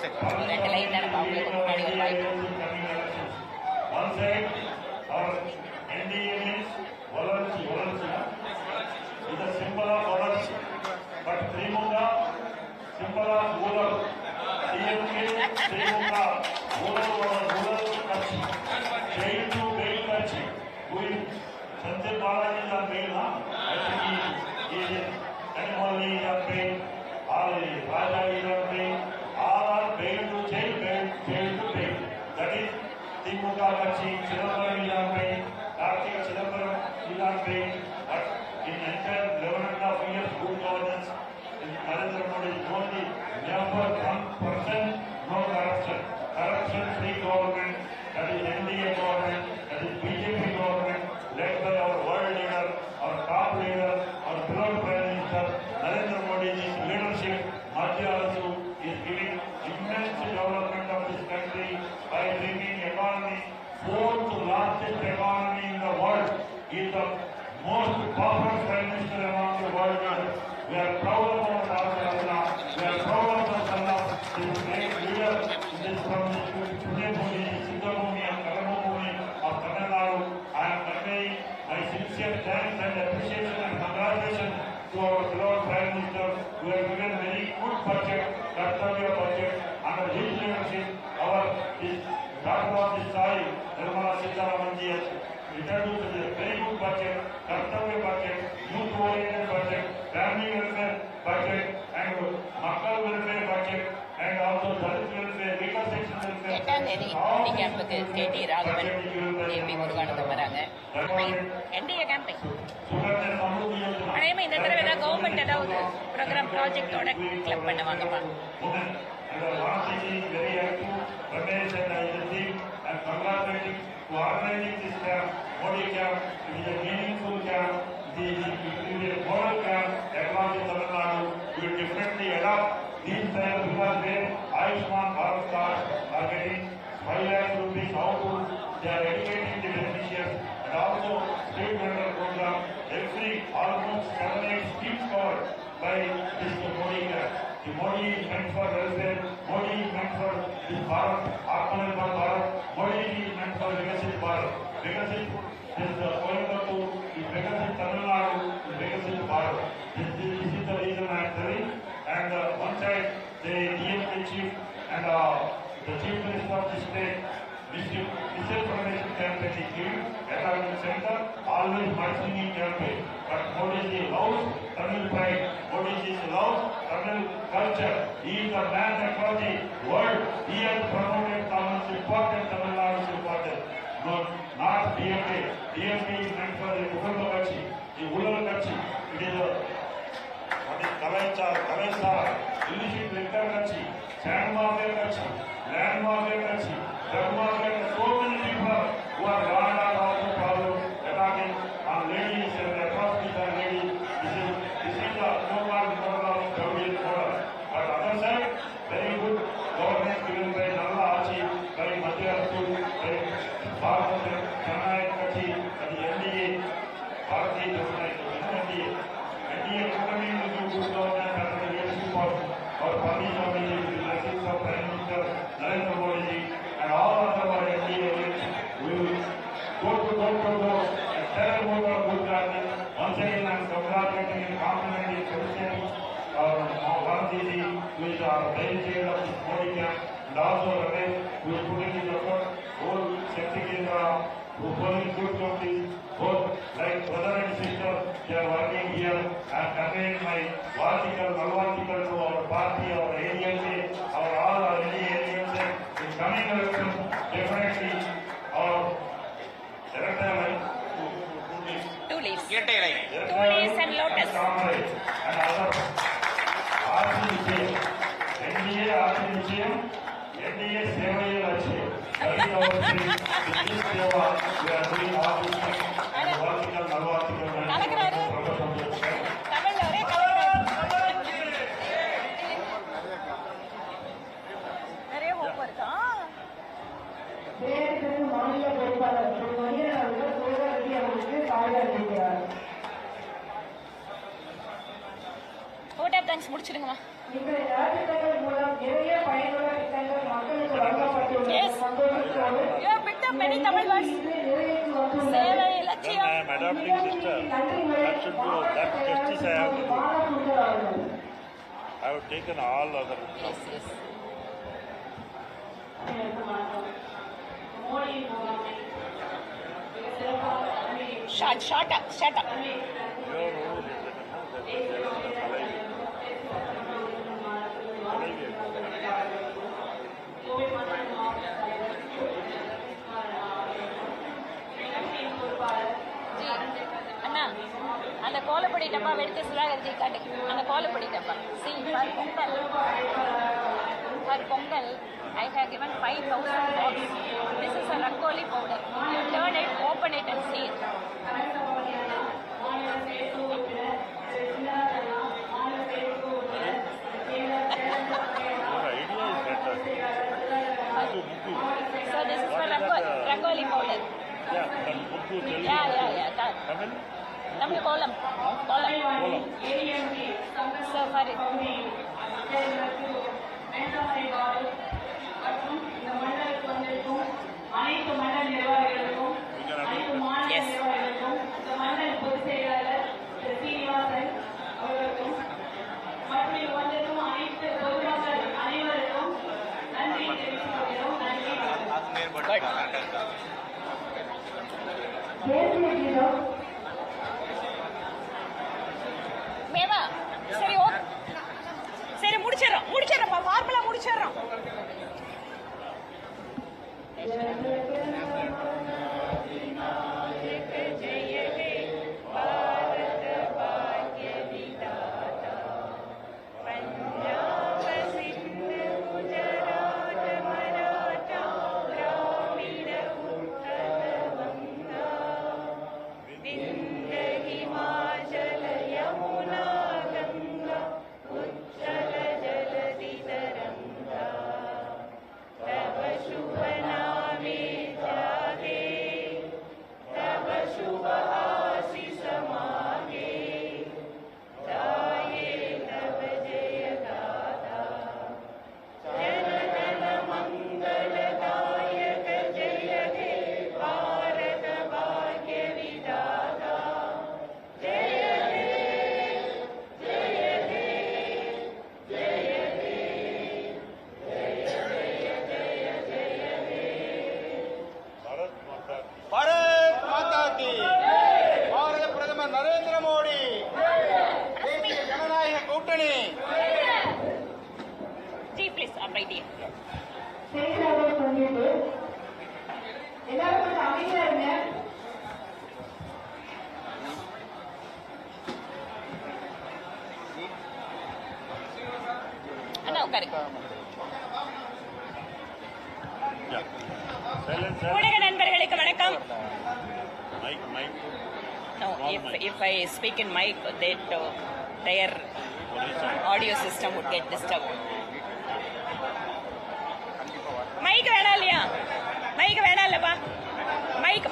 சரி. 2 line தானே அவங்களுக்கு முன்னாடி ஒரு வாய்ப்பு. One side, our NDA means Valanchi, is a symbol of Valanchi. But Trimunga, symbol of rural. DMK, Trimunga, rural Kachi. Jail to bail Kachi. Who is Sanjay Balaji is on bail, I think he is Animal is on bail, Raja is on bail, all are bail to jail to bail. That is Timuka Kachi, Chidambaram is on bail, Karthik Chidambaram is on bail. But in entire 11.5 years good governance, Narendra Modi is only never 1% no corruption. Corruption-free government, that is NDA government, that is BJP government, led by our world leader, our top leader, our beloved Prime Minister, Narendra Modi's leadership, Madhya also is giving immense development of this country by bringing economy, 4th largest economy in the world, is the most powerful Prime Minister among the world leaders. We are proud of our Rajana. We are proud of the son of this great leader in this from this Pune-Bhumi, Siddhabhumi and Kalamabhumi of Tamil Nadu. I am conveying my sincere thanks and appreciation and congratulations to our beloved Prime Minister who has given very good budget, Kartavya budget, under his leadership. Our daughter of this side, Nirmala Sitharamanji, has introduced a very good budget, Kartavya budget, youth-oriented budget, family welfare budget, and Makkal welfare budget, and also Dalit welfare, weaker section welfare. 8ஆம் தேதி மோடி கேம்புக்கு KT Raghavan, AP Muruganandam வராங்க. NDA camping. அதேமாதிரி இந்த தடவை ஏதாவது government ஏதாவது programme ப்ராஜெக்டோட கிளப் பண்ணுவாங்கப்பா. And Varanasi is very active, Ramesh and the team, and congratulating to organizing this camp, Modi camp. It is a meaningful camp. It is a moral camp across the Tamil Nadu. We will definitely adopt these types because where Ayushman Bharat cards are getting 5 lakh rupees output, they are educating the beneficiaries, and also state vendor program. Almost 7-8 schemes covered by this Modi camp. The Modi is meant for welfare, Modi is meant for this Bharat, Atmanirbhar Bharat, Modi is meant for Vikasit Bharat. Vikasit is Coimbatore, is Vikasit Tamil Nadu, is Vikasit Bharat. This is the reason I am telling. And one side, the DMK chief and the chief minister of the state, misinformation campaign is given, academic center, always mudslinging campaign. But Modi ji loves Tamil pride, Modi ji loves Tamil culture. He is a man across the world. He has promoted Tamil's important, Tamil Nadu's important. No, not DMK. DMK is meant for the Ugal Kachi, the Ugal Kachi. It is Kalaisa, illicit liquor Kachi, sand mafia Kachi, land mafia Kachi, drug mafia. So many people who are gone out of the problem, attacking on ladies and atrocities on ladies. This is the so-called model of Gaurian model. But other side, very good government given by Nalla Achi, by Madhya Rasul, by Bharat Jannayak Kachi, by the NDA, Bharatiya Jannayak Kachi, NDA coming to do good governance under the leadership of our Prime Minister, with the blessings of Prime Minister Narendra Modi, and all other NDA we will go and tell about our good governance. Once again, I am congratulating and complimenting President Bharati, who is our main chair of this Modi camp, and also Ramesh, who is putting in effort, whole Shakti Kendra, who is following good companies, both like brother and sister, they are working here. I am conveying my Malvartikal to our party, our ADMK, all our ADMK. In coming election, definitely our director line, Two leaves. இரட்டை இலை. Two leaves and lotus. and other RC Vijayam, NDA RC Vijayam, NDA Sevayal Achayam. That is our thing. With this Seva, we are doing all these things. And Malvartikal, கலக்குறாரு. தமிழ்ல ஒரே கலக்குறாரு. நிறைய hope இருக்கா? பேருக்கு மாநில பொறுப்பாளர் திரு மணியன் அவர்கள் மாவட்டத்திற்கு சாதனை அறிவிக்கிறார். ஓட் ஆஃப் தேங்க்ஸ் முடிச்சிடுங்கம்மா. இன்றைய நலத்திட்டங்கள் மூலம் நிறைய பயனுள்ள திட்டங்கள் மக்களுக்கு வழங்கப்பட்டுள்ளது. Yes. சந்தோஷத்தோடு You have picked up many Tamil words. இது நிறைவேற்றி வந்துள்ளது. சேவை When இலட்சியம். I am adopting system, that should be that justice I have to do. மாணவர்கள் அவர்கள் I have taken all other. Yes, yes. Shut up. Your role is ஜி, அண்ணா அந்த கோலப்பொடி டப்பா எடுத்து சுதாகர்ஜி காட்டு. அந்த கோலப்பொடி டப்பா. See, for Pongal, I have given 5,000 box. This is a rangoli powder. You turn it, open it and see it. Your idea is better. Mukku. So this is for rangoli powder. Yeah, but Mukku Telugu. Yeah. That. Tamil? Tamil kolam. Kolam. So for it. அனைத்து மண்டல நிர்வாகிகளுக்கும் அனைத்து மாநில Yes. நிர்வாகிகளுக்கும் இந்த மண்டல பொதுச் செயலாளர் திரு சீனிவாசன் அவர்களுக்கும் மற்றும் இங்கு வந்திருக்கும் அனைத்து பொதுமக்கள் அனைவருக்கும் நன்றி தெரிவித்துக் கொள்கிறோம். நன்றி. தேசிய கீதம் மேமா சரி சரி முடிச்சிடறோம் ஃபார்முலா முடிச்சிடறோம். भारत माता की பாரத பிரதமர் நரேந்திர மோடி தேசிய ஜனநாயக கூட்டணி ஜி ப்ளீஸ் அப்படியே செய்தியாளர் சந்திப்பு எல்லாரும் கொஞ்சம் அமைதியா இருங்க. அண்ணா உட்காரு. Yeah. Silence. ஊடக நண்பர்களுக்கு வணக்கம். Mic. No, if I speak in mic, that their audio system would get disturbed. Mic வேணாம் இல்லையா? மைக் வேணாம் இல்லப்பா. மைக்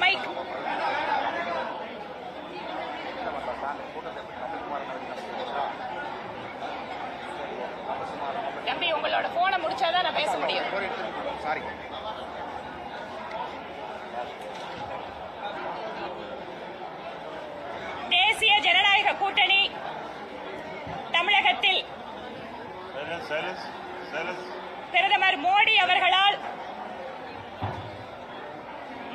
தம்பி உங்களோட போனை முடிச்சாதான் நான் பேச முடியும். சாரி தேசிய ஜனநாயக கூட்டணி தமிழகத்தில் Silence. பிரதமர் மோடி அவர்களால்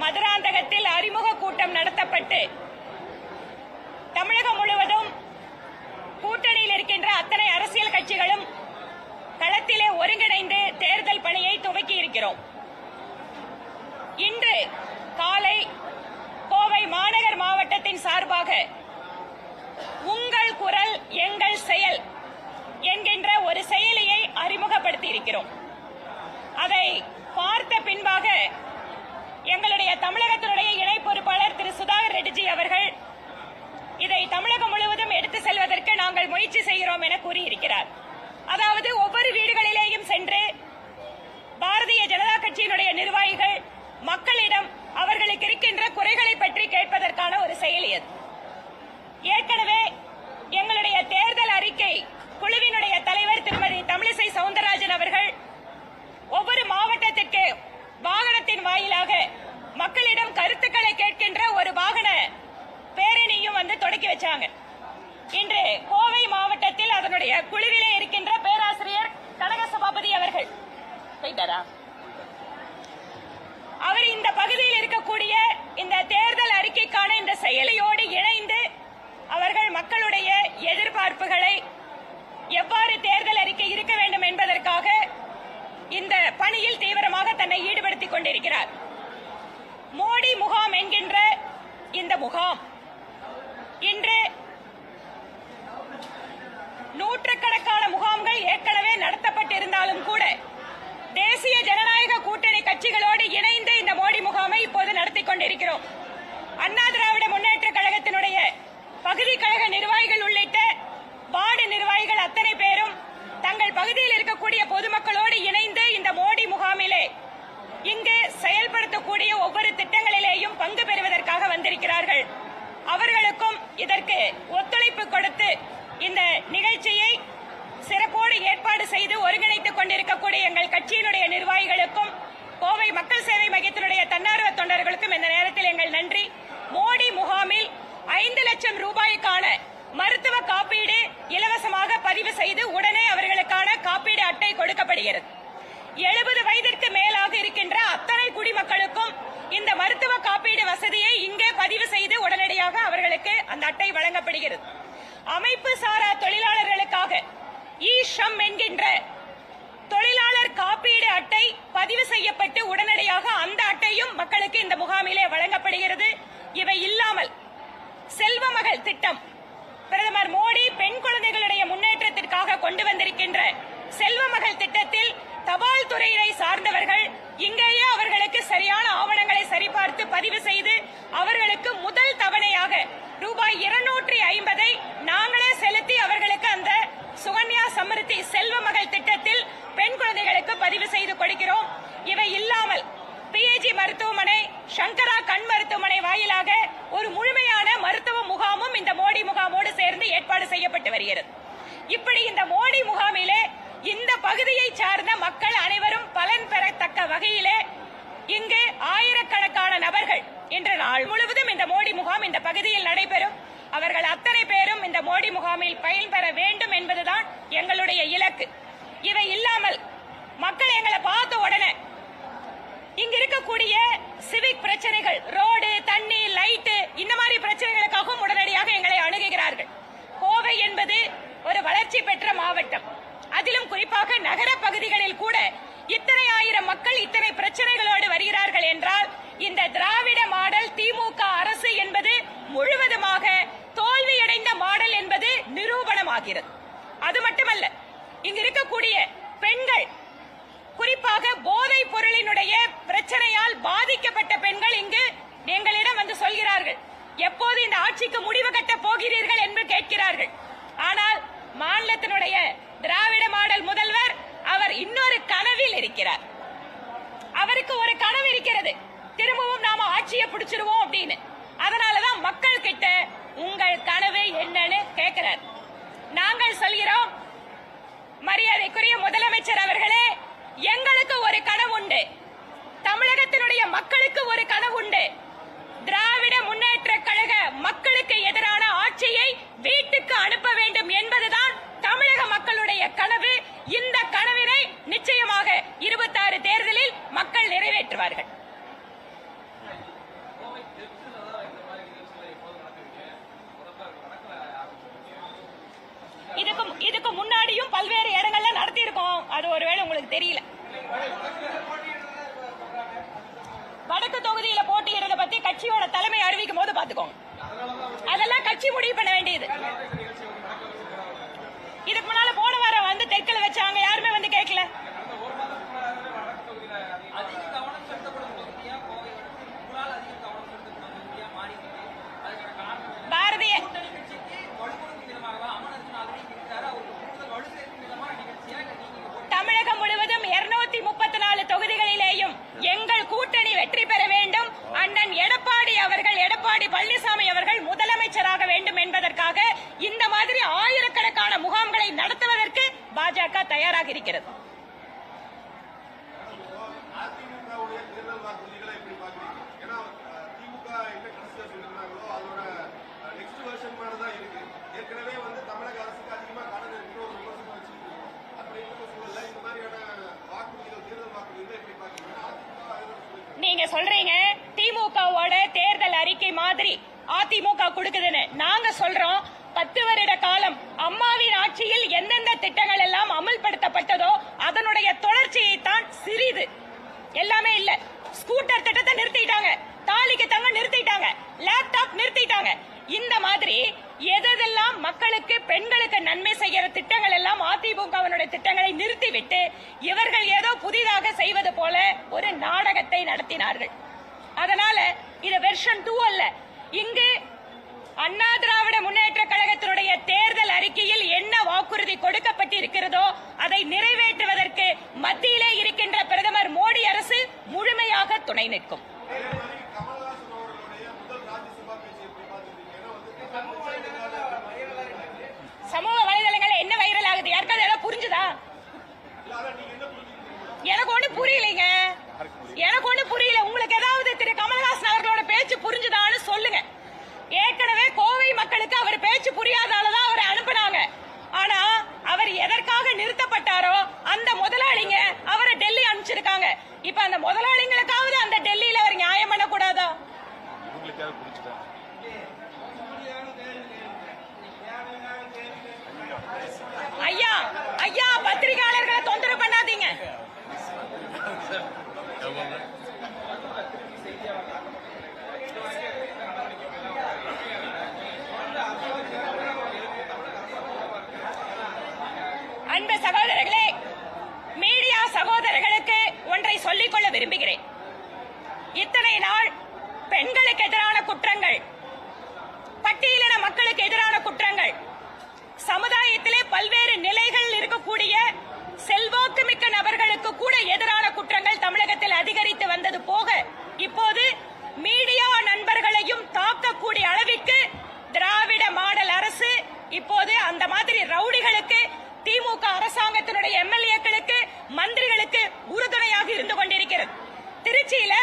மதுராந்தகத்தில் அறிமுக கூட்டம் நடத்தப்பட்டு தமிழகம் முழுவதும் கூட்டணியில் இருக்கின்ற அத்தனை அரசியல் கட்சிகளும் களத்திலே ஒருங்கிணைந்து தேர்தல் பணியை துவக்கி இருக்கிறோம். இன்று காலை கோவை மாநகர் மாவட்டத்தின் சார்பாக உங்கள் குரல் எங்கள் செயல் என்கின்ற ஒரு செயலியை அறிமுகப்படுத்தி இருக்கிறோம். அதை பார்த்த பின்பாக எங்களுடைய தமிழகத்தினுடைய இணை பொறுப்பாளர் திரு சுதாகர் ரெட்டிஜி அவர்கள் இதை தமிழகம் முழுவதும் எடுத்து செல்வதற்கு நாங்கள் முயற்சி செய்கிறோம் என கூறியிருக்கிறார். அதாவது ஒவ்வொரு வீடுகளிலேயும் சென்று பாரதிய ஜனதா கட்சியினுடைய நிர்வாகிகள் மக்களிடம் அவர்களுக்கு இருக்கின்ற குறைகளை பற்றி கேட்பதற்கான ஒரு செயலி அது. ஏற்கனவே எங்களுடைய தேர்தல் அறிக்கை குழுவினுடைய தலைவர் திருமதி தமிழிசை சவுந்தரராஜன் அவர்கள் ஒவ்வொரு மாவட்டத்திற்கு வாகனத்தின் வாயிலாக மக்களிடம் கருத்துக்களை கேட்கின்ற ஒரு வாகன பேரணியும் தொடக்கி வச்சாங்க. இன்று கோவை மாவட்டத்தில் அதனுடைய குழுவிலே இருக்கின்ற பேராசிரியர் கனக சபாபதி அவர்கள் போயிட்டாரா? அவர் இந்த பகுதியில் இருக்கக்கூடிய இந்த தேர்தல் அறிக்கைக்கான இந்த செயலியோடு இணைந்து அவர்கள் மக்களுடைய எதிர்பார்ப்புகளை எவ்வாறு தேர்தல் அறிக்கை இருக்க வேண்டும் என்பதற்காக இந்த பணியில் தீவிரமாக தன்னை ஈடுபடுத்திக் கொண்டிருக்கிறார். மோடி முகாம் என்கின்ற இந்த முகாம் இன்று நூற்றுக்கணக்கான முகாம்கள் ஏற்கனவே நடத்தப்பட்டிருந்தாலும் கூட தேசிய ஜனநாயக கூட்டணி கட்சிகளோடு இணைந்து இந்த மோடி முகாமை இப்போது நடத்திக் கொண்டிருக்கிறோம். அண்ணா திராவிட முன்னேற்ற கழகத்தினுடைய பகுதி கழக நிர்வாகிகள் உள்ளிட்ட வார்டு நிர்வாகிகள் அத்தனை பேரும் தங்கள் பகுதியில் இருக்கக்கூடிய பொதுமக்களோடு இணைந்து இந்த மோடி முகாமிலே இங்கு செயல்படுத்தக்கூடிய ஒவ்வொரு திட்டங்களிலேயும் பங்கு பெறுவதற்காக வந்திருக்கிறார்கள். அவர்களுக்கும் இதற்கு ஒத்துழைப்பு கொடுத்து இந்த நிகழ்ச்சியை சிறப்போடு ஏற்பாடு செய்து ஒருங்கிணைத்துக் கொண்டிருக்கக்கூடிய எங்கள் கட்சியினுடைய நிர்வாகிகளுக்கும் கோவை மக்கள் சேவை மையத்தினுடைய தன்னார்வ தொண்டர்களுக்கும் இந்த நேரத்தில் எங்கள் நன்றி. மோடி முகாமில் 5 லட்சம் ரூபாய்க்கான மருத்துவ காப்பீடு இலவசமாக பதிவு செய்து உடனே அவர்களுக்கான காப்பீடு அட்டை கொடுக்கப்படுகிறது. 70 வயதிற்கு மேலாக இருக்கின்ற அத்தனை குடிமக்களுக்கும் இந்த மருத்துவ காப்பீடு வசதியை இங்கே பதிவு செய்து உடனடியாக அவர்களுக்கு அந்த அட்டை வழங்கப்படுகிறது. அமைப்பு சாரா தொழிலாளர்களுக்காக ஈஷம் என்கின்ற தொழிலாளர் காப்பீடு அட்டை பதிவு செய்யப்பட்டு உடனடியாக அந்த அட்டையும் மக்களுக்கு இந்த முகாமிலே வழங்கப்படுகிறது. இவை இல்லாமல் செல்வ மகள் திட்டம், பிரதமர் மோடி பெண் குழந்தைகளுடைய முன்னேற்றத்திற்காக கொண்டு வந்திருக்கின்ற செல்வ மகள் திட்டத்தில் தபால் துறையினை சார்ந்தவர்கள் இங்கேயே அவர்களுக்கு சரியான ஆவணங்களை சரிபார்த்து பதிவு செய்து அவர்களுக்கு முதல் தவணையாக ரூபாய் 250 நாங்களே செலுத்தி அவர்களுக்கு அந்த சுகன்யா சமிருத்தி செல்வ மகள் திட்டத்தில் பெண் குழந்தைகளுக்கு பதிவு செய்து கொடுக்கிறோம். இவை இல்லாமல் பிஏஜி மருத்துவமனை, சங்கரா கண் மருத்துவமனை வாயிலாக ஒரு முழுமையான மருத்துவ முகாமும் இந்த மோடி முகாமோடு சேர்ந்து ஏற்பாடு செய்யப்பட்டு வருகிறது. இப்படி இந்த மோடி முகாமிலே இந்த பகுதியை சார்ந்த மக்கள் அனைவரும் பலன் பெறத்தக்க வகையிலே இங்கு ஆயிரக்கணக்கான நபர்கள் இன்று நாள் முழுவதும் இந்த மோடி முகாம் இந்த பகுதியில் நடைபெறும். அவர்கள் அத்தனை பேரும் இந்த மோடி முகாமில் பயன்பெற வேண்டும் என்பதுதான் எங்களுடைய இலக்கு. இவை இல்லாமல் மக்கள் எங்களை பார்த்த உடனே இங்க இருக்கக்கூடிய சிவிக் பிரச்சனைகள், ரோடு, தண்ணி, லைட்டு, இந்த மாதிரி பிரச்சனைகளுக்காகவும் உடனடியாக எங்களை அணுகுகிறார்கள். கோவை என்பது ஒரு வளர்ச்சி பெற்ற மாவட்டம். அதிலும் குறிப்பாக நகர பகுதிகளில் கூட இத்தனை ஆயிரம் மக்கள் இத்தனை பிரச்சனைகளோடு வருகிறார்கள் என்றால் இந்த திராவிட மாடல் திமுக அரசு என்பது முழுவதுமாக தோல்வியடைந்த மாடல் என்பது நிரூபணமாகிறது. அது மட்டுமல்ல, இங்கு இருக்கக்கூடிய பெண்கள், குறிப்பாக போதைப் பொருளினுடைய பிரச்சனையால் பாதிக்கப்பட்ட பெண்கள் இங்கு எங்களிடம் வந்து சொல்கிறார்கள், எப்போது இந்த ஆட்சிக்கு முடிவு கட்ட போகிறீர்கள் என்று கேட்கிறார்கள். ஆனால் மாநிலத்தினுடைய திராவிட மாடல் முதல்வர் அவர் இன்னொரு கனவில் இருக்கிறார். அவருக்கு ஒரு கனவு இருக்கிறது, திரும்பவும் நாம ஆட்சியை பிடிச்சிருவோம் அப்படின்னு. அதனாலதான் மக்கள் கிட்ட உங்கள் கனவு என்னன்னு கேட்கிறார். நாங்கள் சொல்கிறோம், மரியாதைக்குரிய முதலமைச்சர் அவர்களே, எங்களுக்கு ஒரு கனவு உண்டு, தமிழகத்தினுடைய மக்களுக்கு ஒரு கனவு உண்டு. திராவிட முன்னேற்ற கழக மக்களுக்கு எதிரான ஆட்சியை வீட்டுக்கு அனுப்ப வேண்டும் என்பதுதான் தமிழக மக்களுடைய கனவு. இந்த கனவினை நிச்சயமாக 26 தேர்தலில் மக்கள் நிறைவேற்றுவார்கள். இதுக்கு முன்னாடியும் பல்வேறு இடங்கள்ல நடத்தி இருக்கோம். அது ஒருவேளை உங்களுக்கு தெரியல. வடக்கு தொகுதியில போட்டியிடுறத பத்தி கட்சியோட தலைமை அறிவிக்கும் போது பாத்துக்கோங்க. அதெல்லாம் கட்சி முடிவு பண்ண வேண்டியது. இதுக்கு முன்னால போன வாரம் வந்து தெற்குல வச்சாங்க, யாருமே வந்து கேட்கல. பாரதிய தமிழகம் முழுவதும் 234 தொகுதிகளிலேயும் எங்கள் கூட்டணி வெற்றி பெற வேண்டும். அண்ணன் எடப்பாடி பழனிசாமி அவர்கள் தயாராக இருக்கிறது. அதிமுகவுடைய தேர்தல் வாக்குறுதிகளை எப்படி பாக்குறீங்க? ஏன்னா திமுக என்ன கடைசியா சொல்லிருந்தாங்களோ அதோட நெக்ஸ்ட் வெர்ஷன் மாதிரி தான் இருக்கு. ஏற்கனவே வந்து தமிழக அரசுக்கு அதிகமா கடன் இருக்கிற ஒரு விமர்சனம் வச்சிருக்கோம். அப்படி இருக்கிற சூழல்ல இந்த மாதிரியான வாக்குறுதிகள் தேர்தல் வாக்குறுதிகளை எப்படி பாக்குறீங்க? நீங்க சொல்றீங்க திமுகவோட தேர்தல் அறிக்கை மாதிரி அதிமுக கொடுக்குதுன்னு. நாங்க சொல்றோம் 10 வருட காலம் அம்மாவின் ஆட்சியில் எந்தெந்த திட்டங்கள் எல்லாம் அமல்படுத்தப்பட்டதோ அதனுடைய தொடர்ச்சியை தான் சிறிது, எல்லாமே இல்ல. ஸ்கூட்டர் திட்டத்தை நிறுத்திட்டாங்க, தாலிக்கு தங்கம் நிறுத்திட்டாங்க, லேப்டாப் நிறுத்திட்டாங்க. இந்த மாதிரி எதெல்லாம் மக்களுக்கு பெண்களுக்கு நன்மை செய்யற திட்டங்கள் எல்லாம் அதிமுகவினுடைய திட்டங்களை நிறுத்திவிட்டு இவர்கள் ஏதோ புதிதாக செய்வது போல ஒரு நாடகத்தை நடத்தினார்கள். அதனால இது வெர்ஷன் 2 அல்ல. இங்கு அண்ணா திராவிட முன்னேற்ற கழகத்தினுடைய தேர்தல் அறிக்கையில் என்ன வாக்குறுதி கொடுக்கப்பட்டிருக்கிறதோ அதை நிறைவேற்றுவதற்கு மத்தியிலே இருக்கின்ற பிரதமர் மோடி அரசு முழுமையாக துணை நிற்கும். சமூக வலைதளங்கள் என்ன வைரல் ஆகுது? யாருக்காவது ஏதாவது புரிஞ்சுதா? எனக்கு ஒண்ணு புரியலைங்க, எனக்கு ஒண்ணு புரியல. உங்களுக்கு ஏதாவது திரு கமல்ஹாசன் அவர்களோட பேச்சு புரிஞ்சுதான்னு சொல்லுங்க. ஏற்கனவே கோவை மக்களுக்கு அவர் பேச்சு புரியாதாலதான் அவரை அனுப்புனாங்க. ஆனா அவர் எதற்காக நிறுத்தப்பட்டாரோ அந்த முதலாளிங்க அவரை டெல்லி அனுப்பிச்சிருக்காங்க. இப்ப அந்த முதலாளிங்களுக்காவது அந்த டெல்லியில அவர் நியாயம் பண்ண கூடாதா? ஐயா ஐயா, பத்திரிகையாளர்களை தொந்தரவு பண்ணாதீங்க. அன்பு சகோதரர்களே, மீடியா சகோதரர்களுக்கு ஒன்றை சொல்லிக்கொள்ள விரும்புகிறேன். இத்தனை நாள் பெண்களுக்கு எதிரான குற்றங்கள், பட்டியலின மக்களுக்கு எதிரான குற்றங்கள், சமுதாயத்திலே பல்வேறு நிலைகள் இருக்கக்கூடிய செல்வாக்கு மிக்க நபர்களுக்கு கூட எதிரான குற்றங்கள் தமிழகத்தில் அதிகரித்து வந்தது போக இப்போது மீடியா நண்பர்களையும் தாக்கக்கூடிய அளவிற்கு திராவிட மாடல் அரசு இப்போது அந்த மாதிரி ரவுடிகளுக்கு, திமுக அரசாங்கத்தினுடைய எம்எல்ஏக்களுக்கு, மந்திரிகளுக்கு உறுதுணையாக இருந்து கொண்டிருக்கிறது. திருச்சியில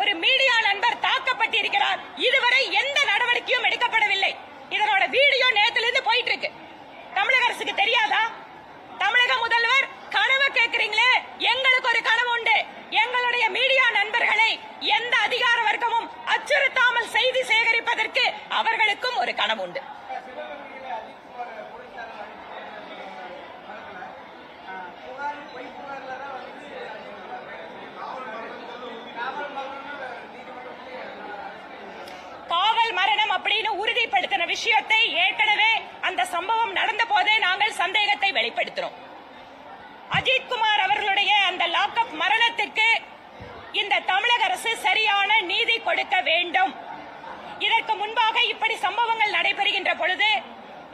ஒரு மீடியா நண்பர் தாக்கப்பட்டிருக்கிறார். இதுவரை எந்த நடவடிக்கையும் எடுக்கப்படவில்லை. இதனோட வீடியோ நேத்திலிருந்து போயிட்டு இருக்கு. தமிழக அரசுக்கு தெரியாதா? தமிழக முதல்வர் கனவு கேட்கிறீங்களே, எங்களுக்கு ஒரு கனவு உண்டு. எங்களுடைய மீடியா நண்பர்களை எந்த அதிகார வர்க்கமும் அச்சுறுத்தாமல் செய்தி சேகரிப்பதற்கு அவர்களுக்கும் ஒரு கனவு உண்டு. காவல் மரணம் அப்படின்னு உறுதிப்படுத்தின விஷயத்தை ஏற்கனவே அந்த சம்பவம் நடந்த போதே நாங்கள் சந்தேகத்தை வெளிப்படுத்தினோம். அஜித்குமார் அவர்களுடைய அந்த லாக்அப் மரணத்திற்கு இந்த தமிழக அரசு சரியான நீதி கொடுக்க வேண்டும். இதற்கு முன்பாக இப்படி சம்பவங்கள் நடைபெறுகின்ற பொழுது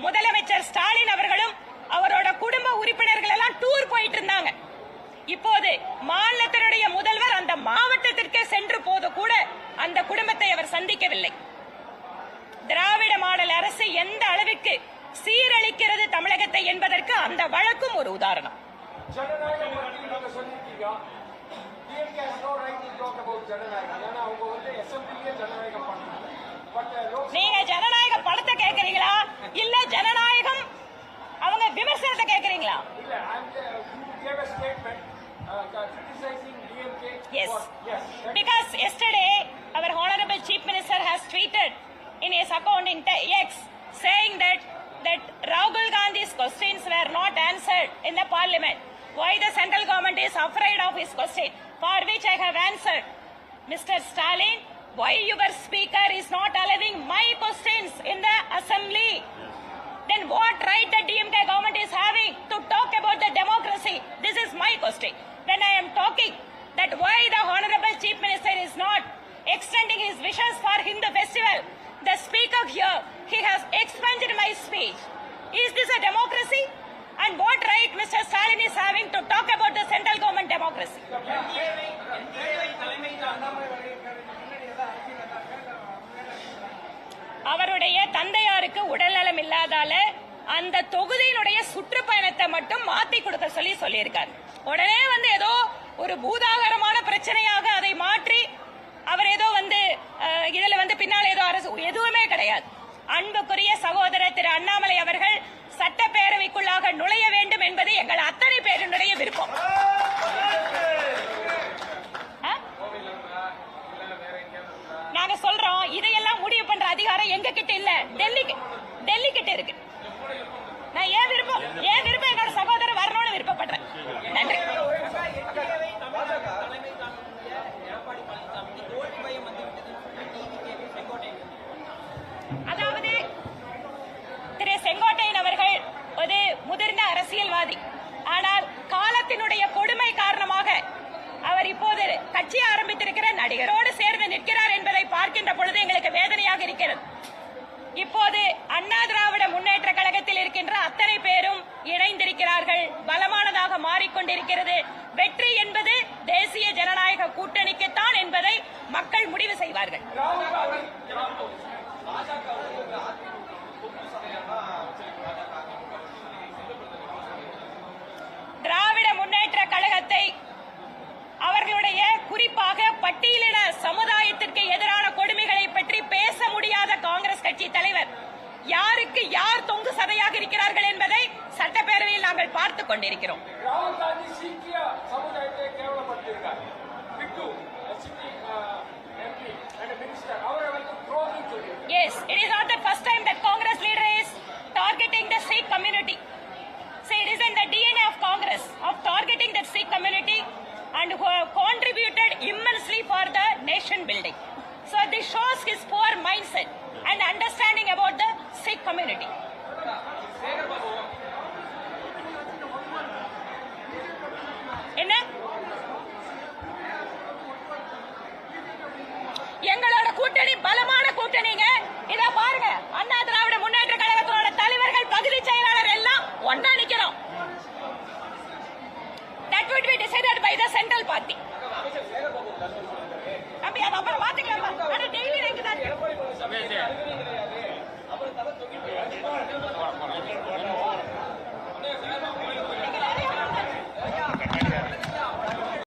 முதலமைச்சர் ஸ்டாலின் அவர்களும் அவரோட குடும்ப உறுப்பினர்கள் எல்லாம் டூர் போயிட்டு இருந்தாங்க. இப்போது மாநிலத்தினுடைய முதல்வர் அந்த மாவட்டத்திற்கே சென்று போது கூட அந்த குடும்பத்தை அவர் சந்திக்கவில்லை. திராவிட மாடல் அரசு எந்த அளவுக்கு சீரழிக்கிறது தமிழகத்தை என்பதற்கு அந்த வழக்கும் ஒரு உதாரணம். நீங்க ஜனநாயக படத்தை கேட்கறீங்களா இல்ல ஜனநாயகம் அவங்க விமர்சனத்தை கேட்கறீங்களா? Yes, because yesterday our honorable chief minister has tweeted in his account in X saying that Rahul Gandhi's questions were not answered in the parliament. Why the central government is afraid of his question, for which I have answered, Mr. Stalin, why your speaker is not allowing my questions in the assembly? Then what right the DMK government is having to talk about the democracy? This is my question. When I am talking that why the honorable chief minister is not extending his wishes for Hindu festival, the speaker here, he has expunged my speech. Is this a democracy? And what right Mr. Stalin is having to talk about the central government democracy? அவருடைய தந்தையாருக்கு உடல்நலம் இல்லாதால அந்த தொகுதியினுடைய சுற்றுப்பயணத்தை மட்டும் மாத்தி கொடுக்க சொல்லியிருக்காரு. உடனே வந்து ஏதோ ஒரு பூதாகரமான பிரச்சனையாக அதை மாற்றி அவர் ஏதோ வந்து இதுல வந்து பின்னால் ஏதோ அரசு எதுவுமே கிடையாது. அன்புக்குரிய சகோதரர் திரு அண்ணாமலை அவர்கள் சட்டப்பேரவைக்குள்ளாக நுழைய வேண்டும் என்பது எங்கள் அத்தனை பேருடைய விருப்பம். நாங்க சொல்றோம், இதையெல்லாம் முடிவு பண்ற அதிகாரம் எங்க கிட்ட இல்ல, டெல்லி கிட்ட இருக்கு. நான் ஏன் விருப்பம் என்னோட சகோதரர் வரணும்னு விருப்பப்படுறேன். நன்றி. அதாவது திரு செங்கோட்டையன் அவர்கள் ஒரு முதிர்ந்த அரசியல்வாதி. ஆனால் காலத்தினுடைய கொடுமை காரணமாக அவர் இப்போது கட்சி ஆரம்பித்திருக்கிற நடிகரோடு சேர்ந்து நிற்கிறார் என்பதை பார்க்கின்ற பொழுது எங்களுக்கு வேதனையாக இருக்கிறது. இப்போது அண்ணா திராவிட முன்னேற்ற கழகத்தில் இருக்கின்ற அத்தனை பேரும் இணைந்திருக்கிறார்கள். பலமானதாக மாறிக்கொண்டிருக்கிறது. வெற்றி என்பது தேசிய ஜனநாயக கூட்டணிக்குத்தான் என்பதை மக்கள் முடிவு செய்வார்கள். திராவிட முன்னேற்ற கழகத்தை அவர்களுடைய குறிப்பாக பட்டியலின சமுதாயத்திற்கு எதிரான கொடுமைகளை பற்றி பேச முடியாத காங்கிரஸ் கட்சி தலைவர் யாருக்கு யார் தொங்கு சதையாக இருக்கிறார்கள் என்பதை சட்டப்பேரவையில் நாங்கள் பார்த்துக் கொண்டிருக்கிறோம். ராகுல் காந்தி சீக்கிய சமுதாயத்தை கேவலப்படுத்தியிருக்கார். Yes, it is not the first time that Congress leader is targeting the Sikh community. So it is in the DNA of Congress of targeting the Sikh community and who have contributed immensely for the nation building. So this shows his poor mindset and understanding about the Sikh community. என்ன எங்களோட கூட்டணி பலமான கூட்டணிங்க. இத பாருங்க, அண்ணா திராவிட முன்னேற்ற கழகத்தோட தலைவர்கள், பகுதி செயலாளர் எல்லாம் ஒண்ணா நிக்கிறோம். That would be decided by the central party.